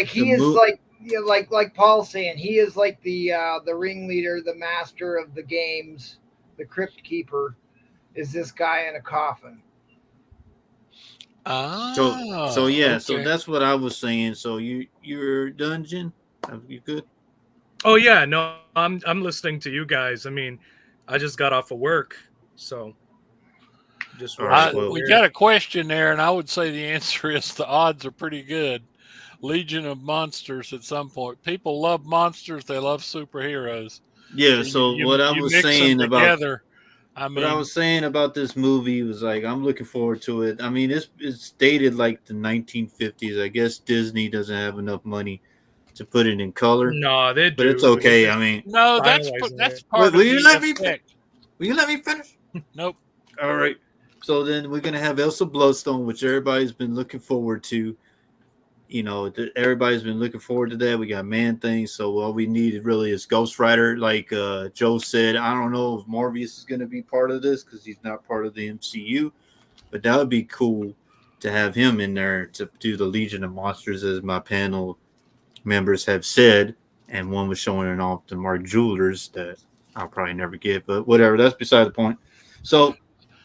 he is like Paul's saying, he is like the ringleader, the master of the games. The Crypt Keeper is this guy in a coffin. So yeah, so that's what I was saying. So you're done, Jen? Are you good? Oh yeah, no, I'm listening to you guys. I mean, I just got off of work, so just we got a question there, and I would say the answer is the odds are pretty good. Legion of Monsters at some point. People love monsters. They love superheroes. Yeah. So what I was saying about what I was saying about this movie was like I'm looking forward to it. I mean, it's dated like the 1950s. I guess Disney doesn't have enough money to put it in color. No, they do. But it's okay. I mean, no, that's part of will you let me effect. Will you let me finish? Nope. All right. So then we're gonna have Elsa Bloodstone, which everybody's been looking forward to. You know, everybody's been looking forward to that. We got Man Thing, so all we needed really is Ghost Rider. Like Joe said, I don't know if Morbius is going to be part of this because he's not part of the MCU, but that would be cool to have him in there to do the Legion of Monsters, as my panel members have said. And one was showing it off to Mark Jewelers that I'll probably never get, but whatever. That's beside the point. So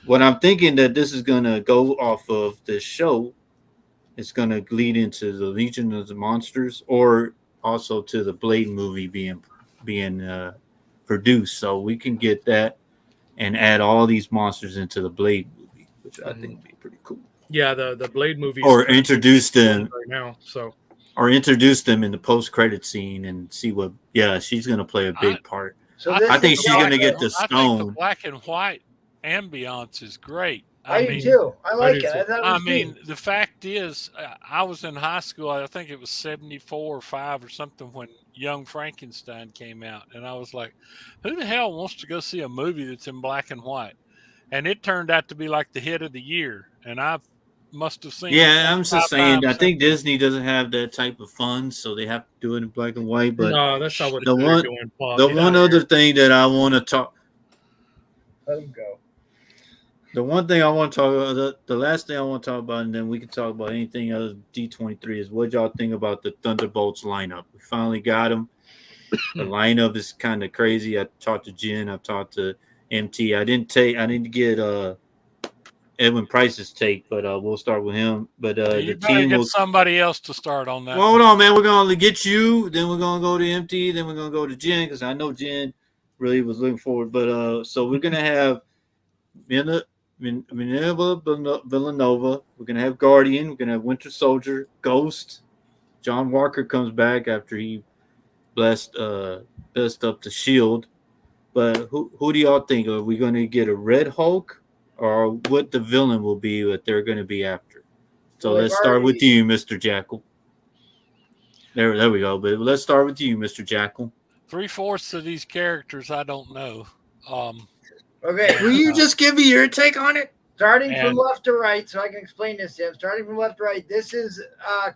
what I'm thinking that this is going to go off of this show, it's going to lead into the Legion of the Monsters, or also to the Blade movie being produced. So we can get that and add all these monsters into the Blade movie, which I think would be pretty cool. Yeah, the Blade movie, or introduce them right now. So or introduce them in the post-credit scene and see what. Yeah, she's going to play a big part. So this I think is she's going to get the I think the stone. black and white ambiance is great. I do too. I like do it. I too. thought it I was mean, neat. the fact is, I was in high school. I think it was 74 or 5 or something when Young Frankenstein came out. And I was like, who the hell wants to go see a movie that's in black and white? And it turned out to be like the hit of the year. And I must have seen it Yeah, I'm just 25 saying. I times since. think Disney doesn't have that type of funds, so they have to do it in black and white. But No, that's not what the they're one, doing, Paul. the Get one out of other here. thing that I want to talk, Let him go. the one thing I want to talk about, the last thing I want to talk about, and then we can talk about anything other than D23 is what y'all think about the Thunderbolts lineup. We finally got them. The lineup is kind of crazy. I talked to Jen. I've talked to MT. I didn't get Edwin Price's take, but we'll start with him. But You the better team get will. somebody else to start on that. Well, hold on, man. We're gonna get you. Then we're gonna go to MT. Then we're gonna go to Jen because I know Jen really was looking forward. But so we're gonna have Minerva Villanova. We're gonna have Guardian. We're gonna have Winter Soldier, Ghost. John Walker comes back after he blessed up the Shield. But who do y'all think? Are we gonna get a Red Hulk, or what the villain will be that they're gonna be after? So Well, let's start with you, Mr. Jackal. There we go. But let's start with you, Mr. Jackal. 3/4 of these characters I don't know. Okay. Will you just give me your take on it? Starting from And- left to right, so I can explain this to him. Starting from left to right, this is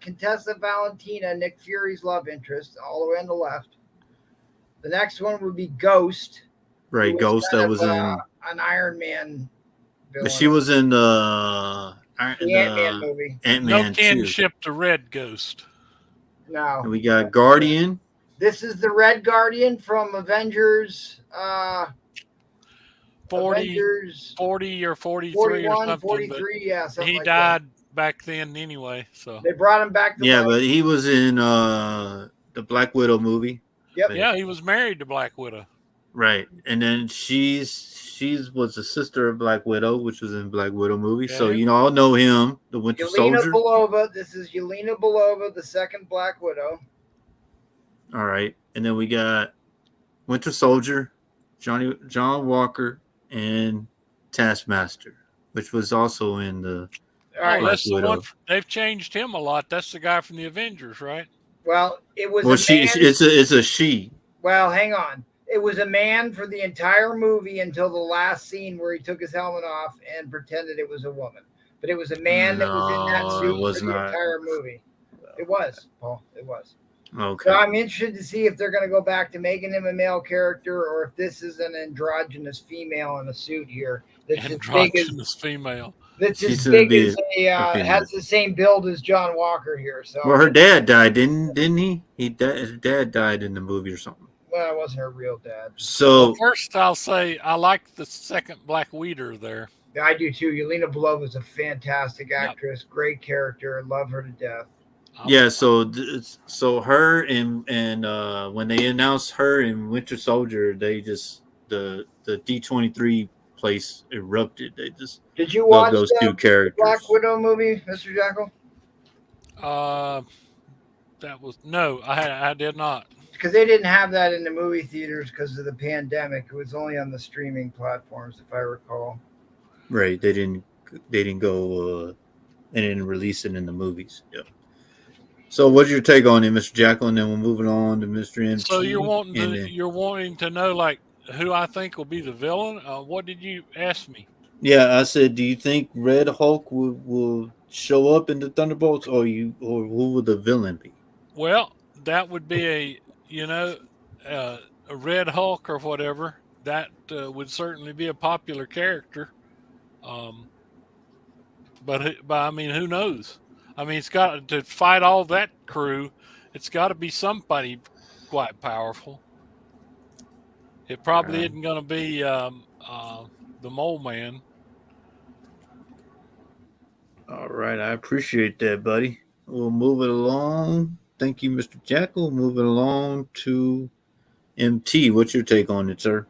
Contessa Valentina, Nick Fury's love interest, all the way on the left. The next one would be Ghost. Right, who Ghost kind that of, was in, an Iron Man villain. but she was in the Ant-Man movie. no Ant-Man 2. kinship to Red Ghost. No. And we got Guardian. This is the Red Guardian from Avengers. 40, Avengers 40 or 43 or 41, something. 43, yeah, But something he like died back then anyway. So that. They brought him back to Yeah, life. but he was in the Black Widow movie. Yep. yeah, he was married to Black Widow. Right. And then she was the sister of Black Widow, which was in Black Widow movie. So Yeah. you all know him, the Winter Yelena Soldier. Belova. This is Yelena Belova, the second Black Widow. All right. And then we got Winter Soldier, John Walker, and Taskmaster, which was also in the All right. Oh, that's the Widow. one. They've changed him a lot. That's the guy from the Avengers, right? Well, it was Well, a man. it's a she. Well, hang on. It was a man for the entire movie until the last scene where he took his helmet off and pretended it was a woman. But it was a man that was in that No, suit it was for the not. entire movie. It was, Paul. It was. Okay. So I'm interested to see if they're going to go back to making him a male character or if this is an androgynous female in a suit here that's as big as Androgynous female. that's She's as gonna big be as a female. has the same build as John Walker here. So Well, her dad died, didn't he? His dad died in the movie or something. well, it wasn't her real dad. So Well, first, I'll say I like the second Black Widow there. I do too. Yelena Belova is a fantastic actress, great character. Love her to death. yeah, so her and when they announced her and Winter Soldier, they just the D23 place erupted. They just Did you love watch those two the characters. Black Widow movie, Mr. Jackal? That was no, I did not. Because they didn't have that in the movie theaters because of the pandemic. It was only on the streaming platforms, if I recall. Right, they didn't go and didn't release it in the movies. Yeah. So, what's your take on it, Mr. Jackal? And then we'll move it on to Mr. MT. So you're wanting and to then- you're wanting to know like who I think will be the villain? What did you ask me? Yeah, I said, do you think Red Hulk will show up in the Thunderbolts, or who will the villain be? Well, that would be a Red Hulk or whatever. That would certainly be a popular character. But I mean, who knows? I mean, it's got to fight all that crew. It's got to be somebody quite powerful. It probably isn't going to be the Mole Man. All right, I appreciate that, buddy. We'll move it along. Thank you, Mr. Jackal. Move it along to MT. What's your take on it, sir?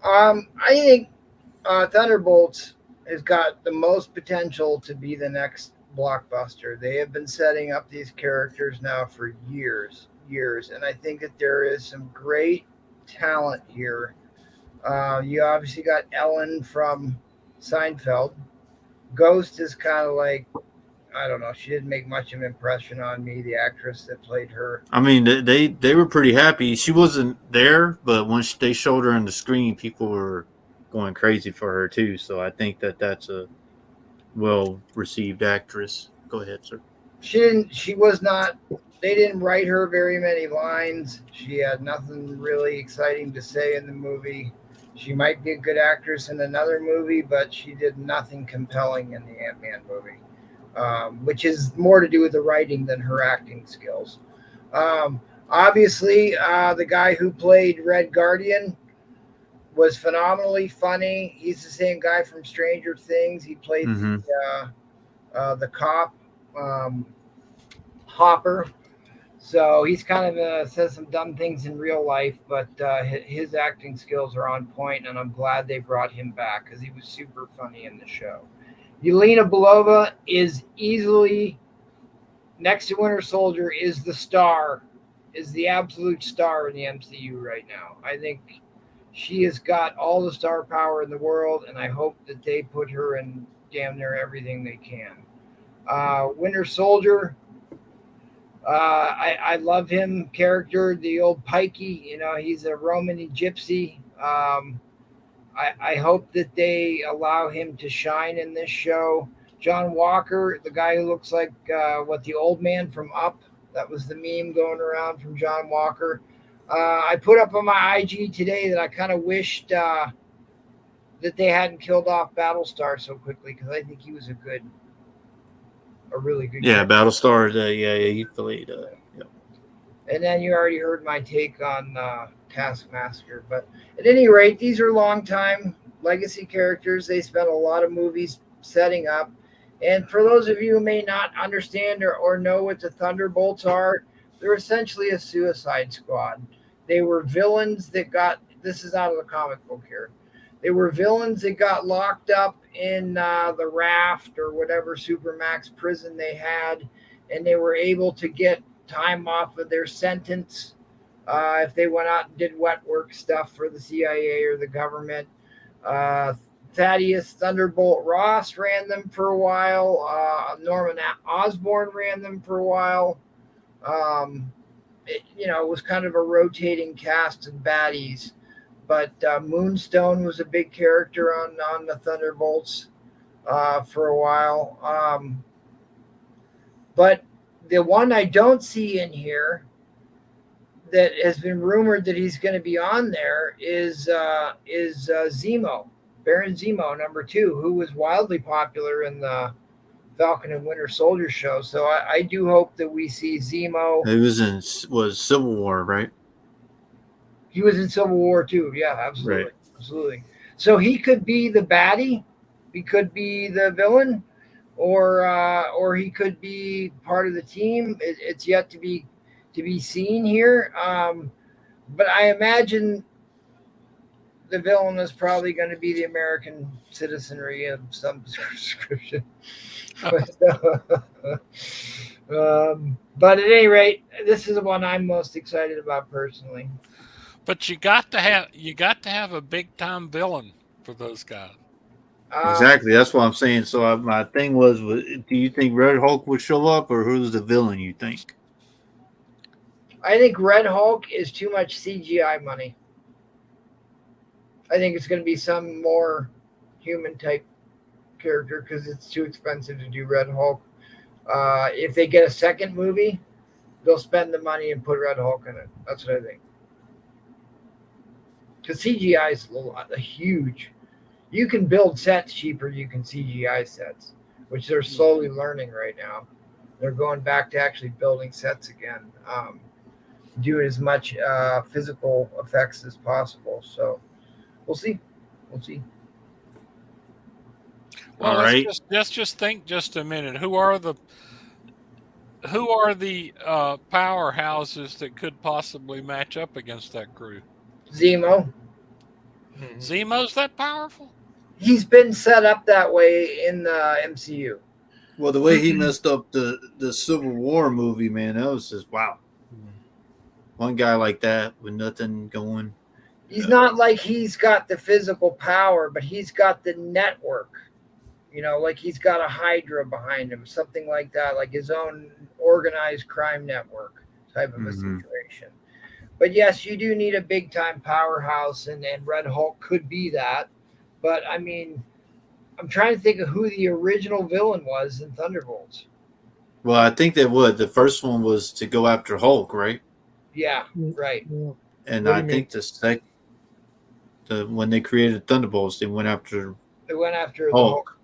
I think Thunderbolts has got the most potential to be the next blockbuster. They have been setting up these characters now for years, and I think that there is some great talent here. You obviously got Ellen from Seinfeld. Ghost is kind of like, I don't know. She didn't make much of an impression on me, the actress that played her. I mean, they were pretty happy. She wasn't there, but once they showed her on the screen, people were going crazy for her too. So I think that's a well received actress. Go ahead, sir. She was not, they didn't write her very many lines. She had nothing really exciting to say in the movie. She might be a good actress in another movie, but she did nothing compelling in the Ant-Man movie, which is more to do with the writing than her acting skills. Obviously, the guy who played Red Guardian was phenomenally funny. He's the same guy from Stranger Things. He played the cop, Hopper. So he's kind of says some dumb things in real life, but his acting skills are on point, and I'm glad they brought him back because he was super funny in the show. Yelena Belova is easily, next to Winter Soldier, is the star, is the absolute star in the MCU right now. I think she has got all the star power in the world, and I hope that they put her in damn near everything they can. Winter Soldier, I love him character, the old Pikey. You know, he's a Romany gypsy. I hope that they allow him to shine in this show. John Walker, the guy who looks like the old man from Up. That was the meme going around from John Walker. I put up on my IG today that I kind of wished that they hadn't killed off Battlestar so quickly because I think he was a really good. Yeah, character. Battlestar. He played. Yeah. And then you already heard my take on Taskmaster. But at any rate, these are long-time legacy characters. They spent a lot of movies setting up. And for those of you who may not understand or know what the Thunderbolts are, they're essentially a Suicide Squad. They were villains that got, this is out of the comic book here, they were villains that got locked up in the Raft or whatever Supermax prison they had, and they were able to get time off of their sentence if they went out and did wet work stuff for the CIA or the government. Thaddeus Thunderbolt Ross ran them for a while. Norman Osborn ran them for a while. It was kind of a rotating cast of baddies. But Moonstone was a big character on the Thunderbolts for a while. But the one I don't see in here that has been rumored that he's going to be on there is Zemo, Baron Zemo, number 2, who was wildly popular in the Falcon and Winter Soldier show. So I do hope that we see Zemo. It was Civil War, right? He was in Civil War too. Yeah, absolutely. Right. Absolutely. So he could be the baddie. He could be the villain, or he could be part of the team. It's yet to be seen here. But I imagine the villain is probably going to be the American citizenry of some description. But at any rate, this is the one I'm most excited about personally. But you got to have a big time villain for those guys. Exactly. That's what I'm saying. So my thing was, do you think Red Hulk would show up, or who's the villain you think? I think Red Hulk is too much CGI money. I think it's going to be some more human type character because it's too expensive to do Red Hulk. If they get a second movie, they'll spend the money and put Red Hulk in it. That's what I think. Because CGI is a huge. You can build sets cheaper. You can CGI sets, which they're slowly learning right now. They're going back to actually building sets again, doing as much physical effects as possible. So we'll see. Well, All right. let's just think just a minute. Who are the powerhouses that could possibly match up against that crew? Zemo. Zemo's that powerful? He's been set up that way in the MCU. Well, the way he messed up the Civil War movie, man, that was just wow. One guy like that with nothing going. He's not like he's got the physical power, but he's got the network. Like he's got a Hydra behind him, something like that, like his own organized crime network type of a situation. But yes, you do need a big time powerhouse, and Red Hulk could be that. But I mean, I'm trying to think of who the original villain was in Thunderbolts. Well, I think they would. The first one was to go after Hulk, right? Yeah, right. And I think when they created Thunderbolts, they went after Hulk. Hulk.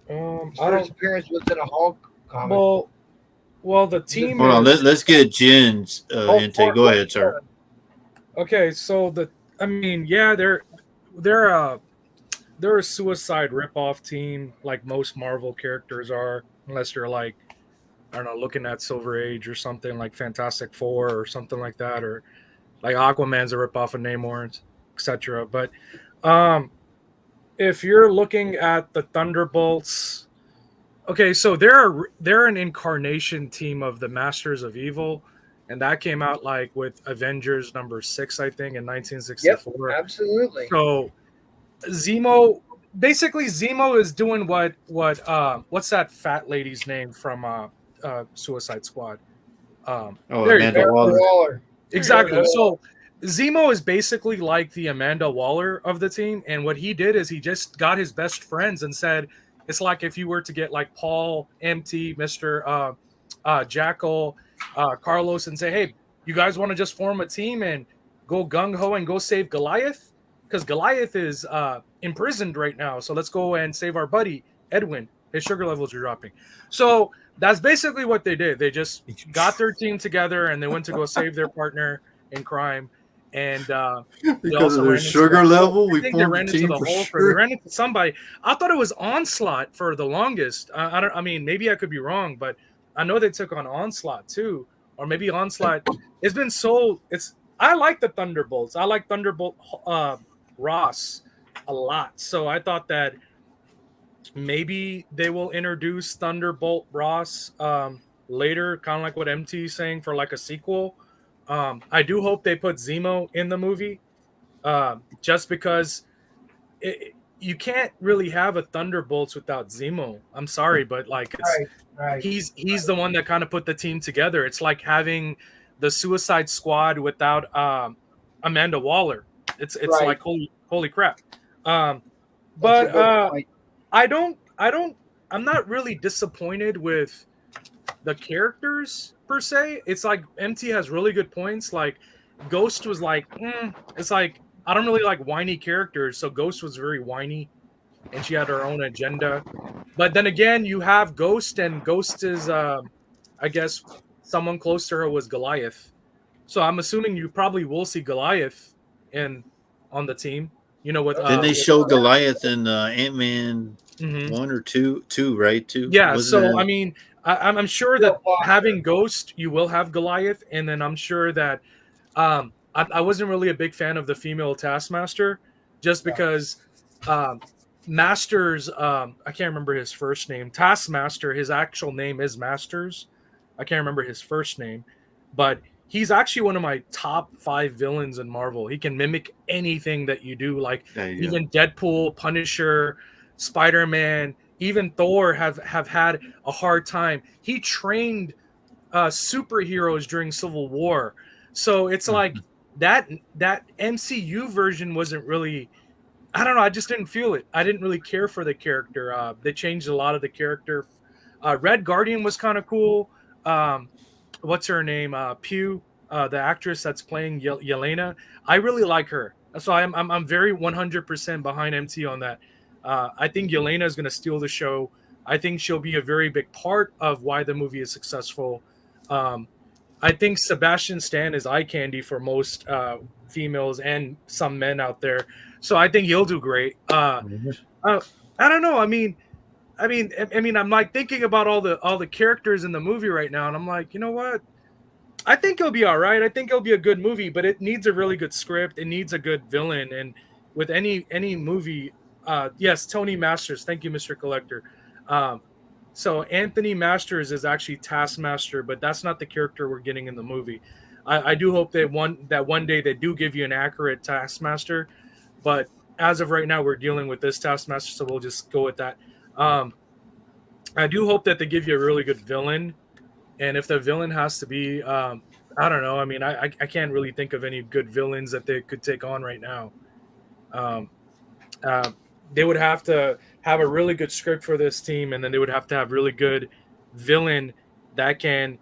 His first appearance was in a Hulk comic. Well, the team. Hold on, let's get Jen's intake. Go ahead, sir. Okay, so they're a suicide ripoff team, like most Marvel characters are, unless you're like, I don't know, looking at Silver Age or something like Fantastic Four or something like that, or like Aquaman's a ripoff of Namor, etc. But if you're looking at the Thunderbolts, okay, so they're an incarnation team of the Masters of Evil, and that came out like with Avengers #6, I think, in 1964. Yep, absolutely. So Zemo is doing what's that fat lady's name from Suicide Squad? Amanda Waller. Exactly. So Zemo is basically like the Amanda Waller of the team, and what he did is he just got his best friends and said, it's like if you were to get like Paul, MT, Mr. Jackal, Carlos, and say, hey, you guys want to just form a team and go gung-ho and go save Goliath? Because Goliath is imprisoned right now, so let's go and save our buddy, Edwin. His sugar levels are dropping. So that's basically what they did. They just got their team together, and they went to go save their partner in crime. And because of their sugar level, I think they ran into the Hulk, or they ran into somebody. I thought it was Onslaught for the longest. I mean, maybe I could be wrong, but I know they took on Onslaught too, or maybe Onslaught. It's been so. I like the Thunderbolts. I like Thunderbolt Ross a lot. So I thought that maybe they will introduce Thunderbolt Ross later, kind of like what MT is saying for like a sequel. I do hope they put Zemo in the movie, just because you can't really have a Thunderbolts without Zemo. I'm sorry, but like he's the one that kind of put the team together. It's like having the Suicide Squad without Amanda Waller. It's like holy crap. But I'm not really disappointed with the characters per se. It's like MT has really good points. Like Ghost was like, it's like I don't really like whiny characters, so Ghost was very whiny, and she had her own agenda. But then again, you have Ghost, and Ghost is, I guess, someone close to her was Goliath. So I'm assuming you probably will see Goliath on the team. You know, Didn't they show Goliath in Ant-Man 1 or 2, right? 2. Yeah. So I mean, I'm sure that having Ghost, you will have Goliath, and then I'm sure that I wasn't really a big fan of the female Taskmaster, just because Masters, I can't remember his first name. Taskmaster, his actual name is Masters. I can't remember his first name, but he's actually one of my top 5 villains in Marvel. He can mimic anything that you do, like even Deadpool, Punisher, Spider-Man, even Thor have had a hard time. He trained superheroes during Civil War. So it's like that MCU version wasn't really, I don't know, I just didn't feel it. I didn't really care for the character. They changed a lot of the character. Red Guardian was kind of cool. What's her name? Pugh, the actress that's playing Yelena. I really like her. So I'm very 100% behind MT on that. I think Yelena is going to steal the show. I think she'll be a very big part of why the movie is successful. I think Sebastian Stan is eye candy for most females and some men out there. So I think he'll do great. I don't know. I mean, I'm like thinking about all the characters in the movie right now, and I'm like, you know what? I think it'll be all right. I think it'll be a good movie, but it needs a really good script. It needs a good villain, and with any movie, yes, Tony Masters. Thank you, Mr. Collector. So Anthony Masters is actually Taskmaster, but that's not the character we're getting in the movie. I do hope that one day they do give you an accurate Taskmaster, but as of right now, we're dealing with this Taskmaster, so we'll just go with that. Um, I do hope that they give you a really good villain, and if the villain has to be, I don't know. I mean, I can't really think of any good villains that they could take on right now. Um, uh, they would have to have a really good script for this team, and then they would have to have really good villain that can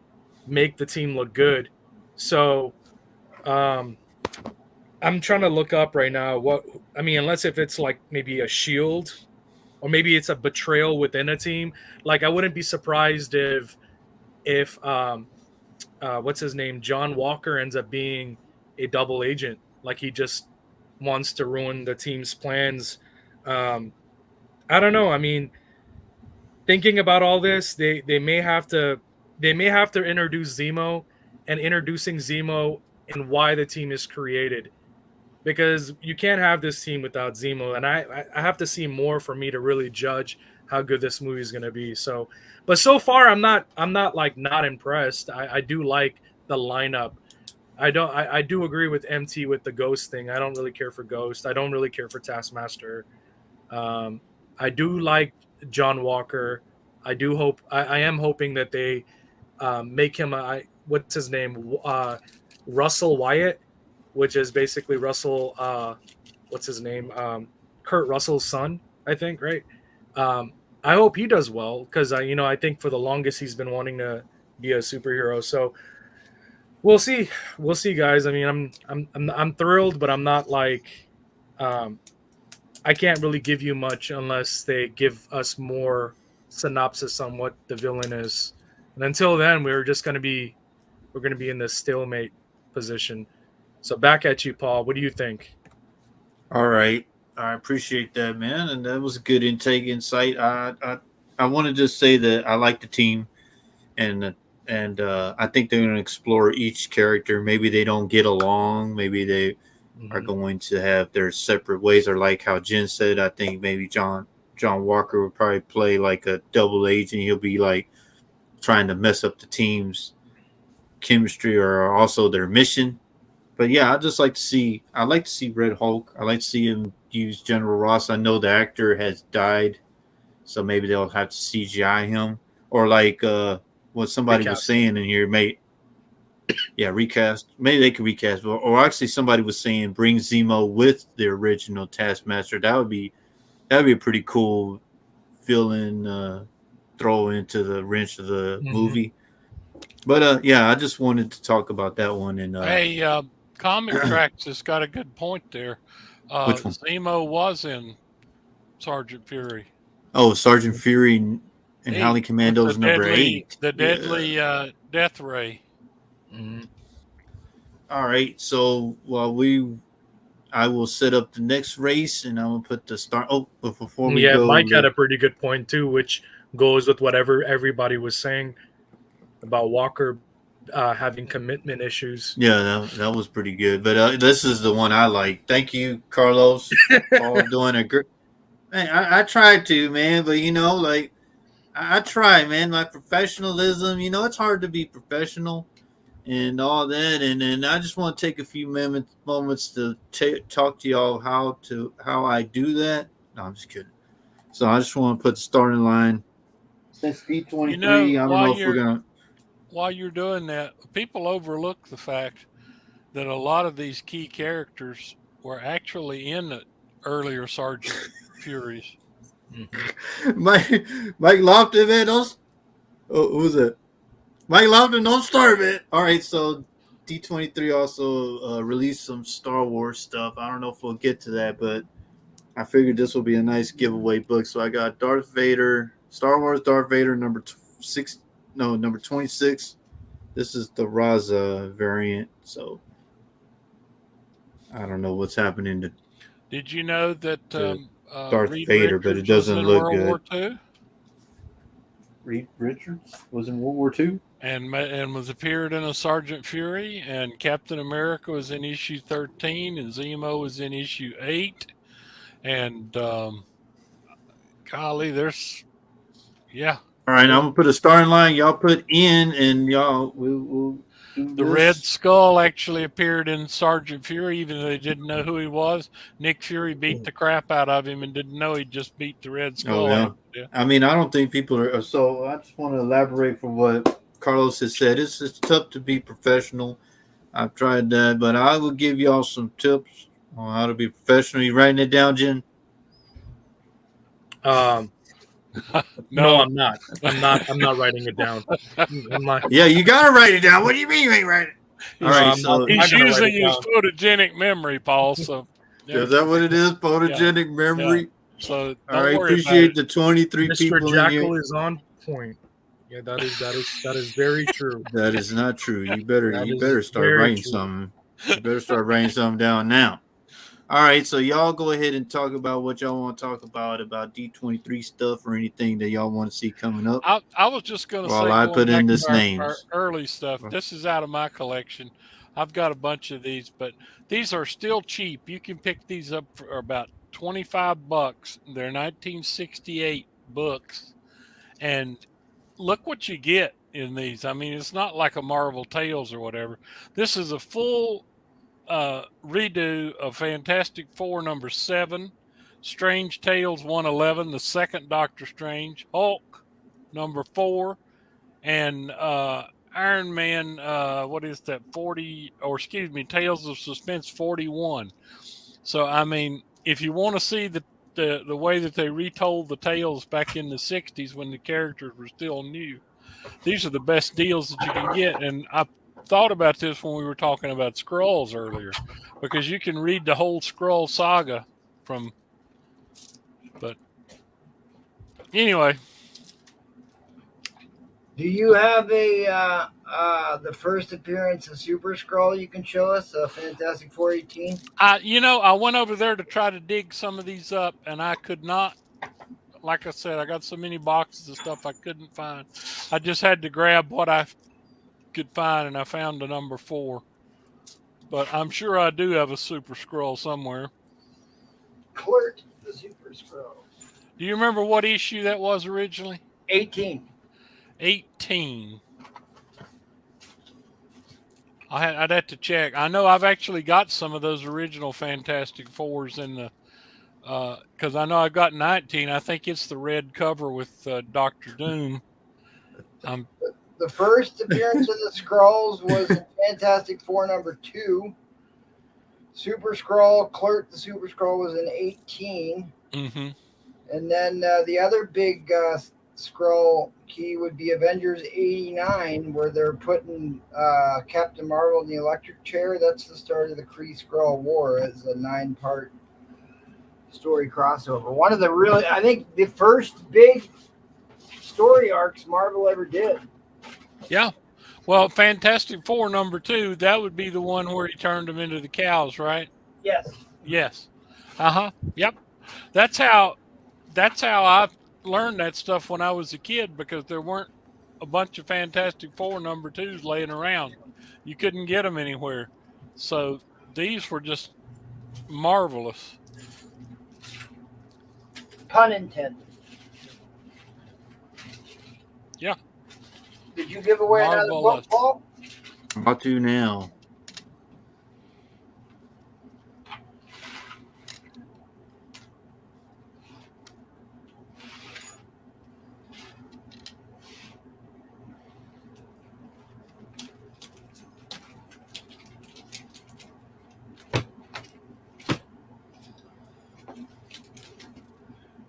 make the team look good. So um, I'm trying to look up right now what I mean, unless if it's like maybe a shield or maybe it's a betrayal within a team. Like I wouldn't be surprised if what's his name, John Walker ends up being a double agent. Like he just wants to ruin the team's plans. Um, I don't know. I mean, thinking about all this, they may have to introduce Zemo and introducing Zemo and why the team is created, because you can't have this team without Zemo, and I have to see more for me to really judge how good this movie is going to be. So, but so far I'm not like not impressed. I do like the lineup. I do agree with MT with the Ghost thing. I don't really care for Ghost. I don't really care for Taskmaster. Um, I do like John Walker. I am hoping that they make him what's his name, Russell Wyatt, which is basically Russell what's his name, Kurt Russell's son, I think, right? I hope he does well because I think for the longest he's been wanting to be a superhero. So we'll see, guys. I mean, I'm thrilled, but I'm not like um, I can't really give you much unless they give us more synopsis on what the villain is. And until then, we're gonna be in this stalemate position. So back at you, Paul. What do you think? All right. I appreciate that, man. And that was a good insight. I want to just say that I like the team, and I think they're going to explore each character. Maybe they don't get along. Maybe they are going to have their separate ways. Or like how Jen said, I think maybe John Walker would probably play like a double agent. He'll be like trying to mess up the team's chemistry or also their mission. But yeah, I like to see Red Hulk. I like to see him use General Ross. I know the actor has died, so maybe they'll have to CGI him. Or like what somebody was Recast. saying in here, mate. Yeah, recast. Maybe they could recast. Or actually somebody was saying bring Zemo with the original Taskmaster. That'd be a pretty cool villain throw into the wrench of the movie. But yeah, I just wanted to talk about that one. And Hey, Comic Tracks has got a good point there. which one? Zemo was in Sergeant Fury. Oh, Sergeant Fury and Howling With Commandos the number deadly, 8. the Yeah. deadly death ray. All right. So I will set up the next race, and I'm gonna put the start. Oh, but before we go, Mike had a pretty good point too, which goes with whatever everybody was saying about Walker having commitment issues. yeah, that was pretty good. But this is the one I like. Thank you, Carlos, for doing a great. Man, I tried to, man, but like I try, man. My professionalism, it's hard to be professional and all that. And then I just want to take a few moments to talk to y'all how I do that. No, I'm just kidding. So I just want to put the starting line. Since D23, I don't know if we're gonna. While you're doing that, people overlook the fact that a lot of these key characters were actually in the earlier Sergeant Furies. Mike Lofton, man. Who's that? Mike Lofton, don't start, man. All right, so D23 also released some Star Wars stuff. I don't know if we'll get to that, but I figured this will be a nice giveaway book. So I got Darth Vader, Star Wars Darth Vader number 26. This is the Raza variant. So I don't know what's happening to. Did you know that Darth Reed Vader, Richards but it doesn't was in look World good. War II? Reed Richards was in World War II? And was appeared in a Sergeant Fury, and Captain America was in issue 13, and Zemo was in issue 8, and golly, yeah. All right, I'm gonna put a starting line. Y'all put in, and y'all we'll The Red Skull actually appeared in Sergeant Fury, even though they didn't know who he was. Nick Fury beat the crap out of him and didn't know he just beat the Red Skull. Oh, yeah. I mean, I don't think people are. So I just want to elaborate for what Carlos has said. It's tough to be professional. I've tried that, but I will give y'all some tips on how to be professional. You writing it down, Jen? No, I'm not. I'm not writing it down. I'm not. Yeah, you gotta write it down. What do you mean you ain't writing it? All right, so he's using his photogenic memory, Paul. So is that what it is? Photogenic memory. Yeah. So all right, appreciate the 23 Mr. people Jackal in here. is on point. Yeah, that is very true. That is not true. You better start writing something. You better start writing something down now. All right, so y'all go ahead and talk about what y'all want to talk about D23 stuff or anything that y'all want to see coming up. I was just going to say, while I put in this names, our early stuff. This is out of my collection. I've got a bunch of these, but these are still cheap. You can pick these up for about $25. They're 1968 books, and look what you get in these. I mean, it's not like a Marvel Tales or whatever. This is a full redo of Fantastic Four number 7, Strange Tales 111, the second Doctor Strange, Hulk number 4, and Iron Man, what is that, 40, or excuse me, Tales of Suspense 41. So, I mean, if you want to see the way that they retold the tales back in the 60s when the characters were still new, these are the best deals that you can get. And I thought about this when we were talking about Skrulls earlier, because you can read the whole Skrull saga from, but anyway. Do you have the first appearance of Super Skrull you can show us, Fantastic 418? I went over there to try to dig some of these up, and I could not. Like I said, I got so many boxes of stuff I couldn't find. I just had to grab what I could find, and I found the number 4. But I'm sure I do have a Super Skrull somewhere. Clirt the Super Skrull. Do you remember what issue that was originally? 18. 18. I'd have to check. I know I've actually got some of those original Fantastic Fours in the, because I know I got 19. I think it's the red cover with Dr. Doom. The first appearance of the Skrulls was in Fantastic Four number 2. Super Skrull, Clirt the Super Skrull was in 18. Mm-hmm. And then the other big Skrull key would be Avengers 89, where they're putting Captain Marvel in the electric chair. That's the start of the Kree-Skrull War as a 9-part story crossover. One of the I think the first big story arcs Marvel ever did. Yeah. Well, Fantastic Four number 2, that would be the one where he turned them into the cows, right? Yes. Yes. Uh-huh. Yep. That's how I learned that stuff when I was a kid, because there weren't a bunch of Fantastic Four number 2s laying around. You couldn't get them anywhere. So these were just marvelous. Pun intended. Yeah. Did you give away another book, Paul? I'm about to now.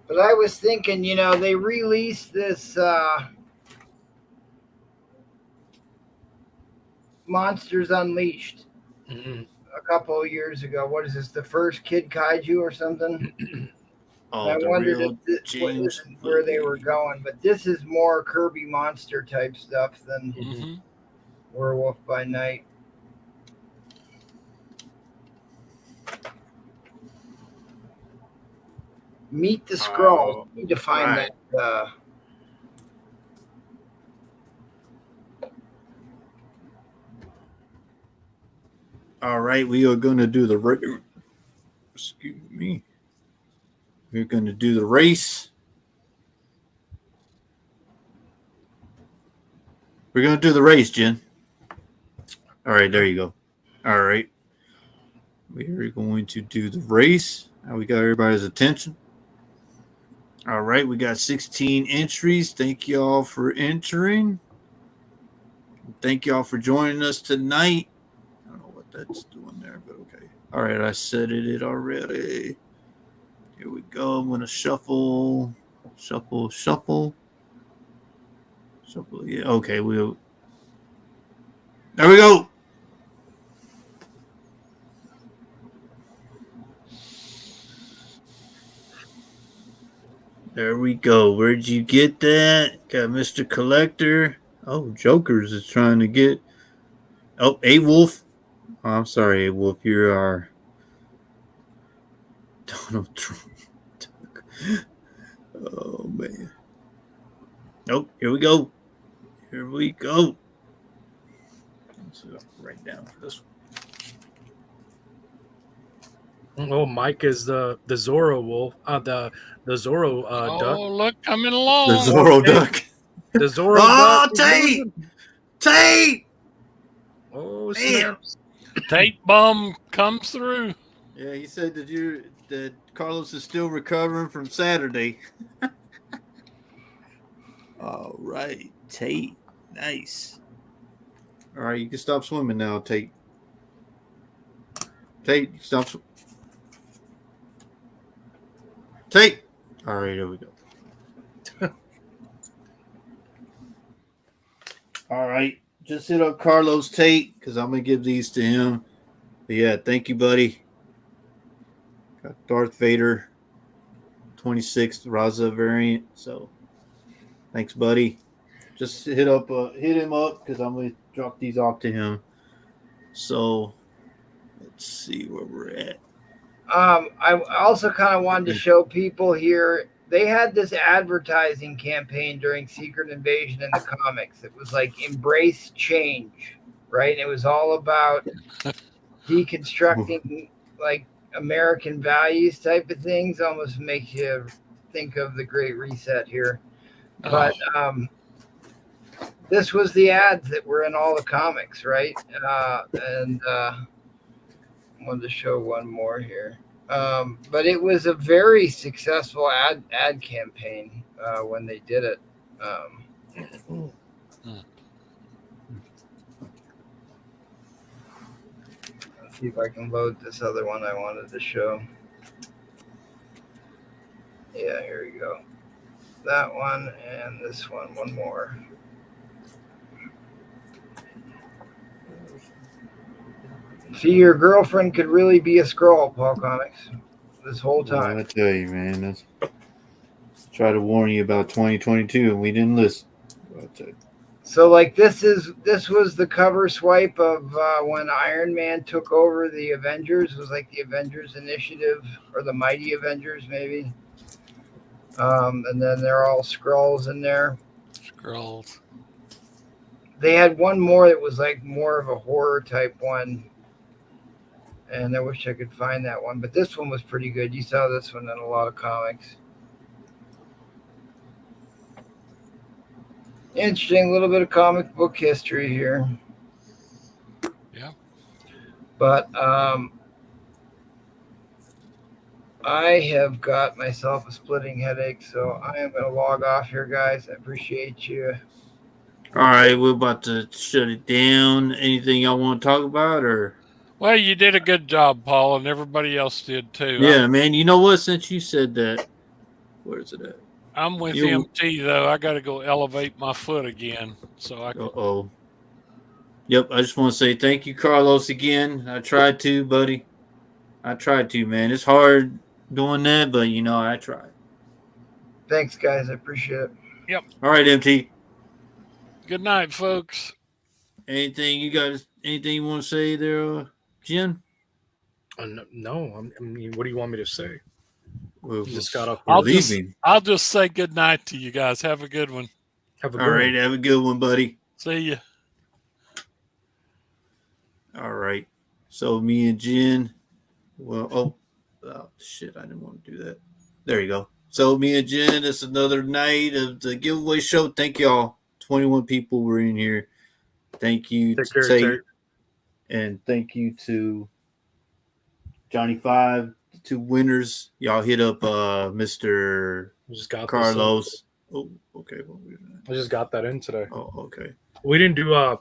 But I was thinking, they released this Monsters Unleashed a couple of years ago. What is this, the first Kid Kaiju or something? I wondered if this wasn't where they were going. But this is more Kirby monster type stuff than Werewolf by Night. Meet the Skrull. You need to find that. All right, we are going to do the excuse me. We're going to do the race. We're going to do the race, Jen. All right, there you go. All right. We are going to do the race. Now we got everybody's attention. All right, we got 16 entries. Thank y'all for entering. Thank y'all for joining us tonight. I don't know what that's doing there, but okay. All right, I said it already. Here we go. I'm going to shuffle. Shuffle. Yeah, okay. There we go. There we go. Where'd you get that? Got Mr. Collector. Oh, Jokers is trying to get. Oh, A Wolf. Oh, I'm sorry, A Wolf. You're our Donald Trump. Oh, man. Nope. Here we go. Here we go. Let's write down for this one. Oh, Mike is the Zorro wolf. The Zorro duck. Oh, look, coming along. The Zorro duck. The Zorro Oh, duck. Tate! Tate! Oh, Damn. snaps. Tate bum comes through. Yeah, he said that Carlos is still recovering from Saturday. All right, Tate. Nice. All right, you can stop swimming now, Tate. Tate, stop. Tate. All right, there we go. All right, just hit up Carlos Tate because I'm gonna give these to him. But yeah, thank you, buddy. Got Darth Vader, 26th Raza variant. So thanks, buddy. Just hit him up because I'm gonna drop these off to him. So let's see where we're at. I also kind of wanted to show people here. They had this advertising campaign during Secret Invasion in the comics. It was like embrace change, right? It was all about deconstructing like American values type of things. Almost makes you think of the Great Reset here. But this was the ads that were in all the comics, right? And I wanted to show one more here. But it was a very successful ad campaign when they did it. Let's see if I can load this other one I wanted to show. Yeah, here we go. That one and this one more. See, your girlfriend could really be a Skrull, Paul Comics, this whole time. Well, I tell you, man. Try to warn you about 2022, and we didn't listen. So, like, this was the cover swipe of when Iron Man took over the Avengers. It was like the Avengers Initiative or the Mighty Avengers, maybe. And then they're all Skrulls in there. Skrulls. They had one more that was like more of a horror type one. And I wish I could find that one. But this one was pretty good. You saw this one in a lot of comics. Interesting little bit of comic book history here. Yeah. But I have got myself a splitting headache, so I am going to log off here, guys. I appreciate you. All right, we're about to shut it down. Anything y'all want to talk about, or? Well, you did a good job, Paul, and everybody else did too. Yeah, man. You know what? Since you said that, where's it at? I'm with MT though. I got to go elevate my foot again, so I can. Uh-oh. Yep, I just want to say thank you, Carlos, again. I tried to, buddy. I tried to, man. It's hard doing that, but I tried. Thanks, guys. I appreciate it. Yep. All right, MT. Good night, folks. Anything you want to say there, Jen? No. I mean, what do you want me to say? Well, Just got up. I'll just say good night to you guys. Have a good one. Have a good All right, one. have a good one, buddy. See ya. All right. So me and Jen. Well, shit! I didn't want to do that. There you go. So me and Jen, it's another night of the giveaway show. Thank y'all. 21 people were in here. Thank you. Take care, Tate. And thank you to Johnny Five, the 2 winners. Y'all hit up Mr. I just got this in. Carlos. Oh, okay. I just got that in today. Oh, okay. We didn't do a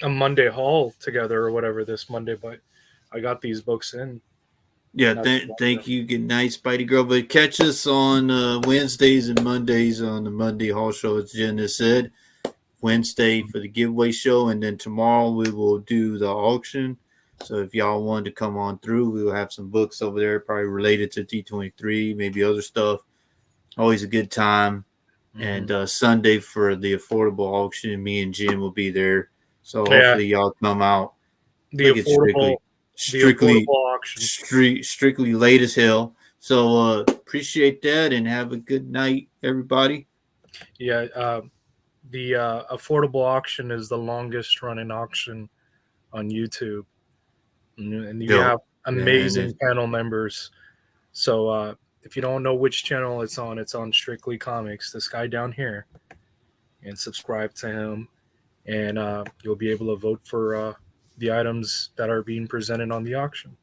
Monday haul together or whatever this Monday, but I got these books in. Yeah, thank you. Good night, Spidey Girl. But catch us on Wednesdays and Mondays on the Monday Hall Show, as Jen has said. Wednesday for the giveaway show, and then tomorrow we will do the auction. So if y'all wanted to come on through, we will have some books over there, probably related to D23, maybe other stuff. Always a good time. Mm-hmm. And Sunday for the affordable auction, me and Jim will be there. So hopefully y'all come out. The affordable auction. Strictly late as hell. So appreciate that and have a good night, everybody. Yeah, the affordable auction is the longest running auction on YouTube, and you have amazing channel members. So if you don't know which channel it's on Strictly Comics, this guy down here, and subscribe to him, and you'll be able to vote for the items that are being presented on the auction.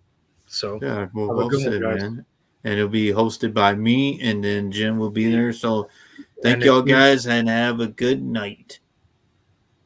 So yeah, well said, man. And it'll be hosted by me, and then Jim will be there. So thank y'all guys, and have a good night.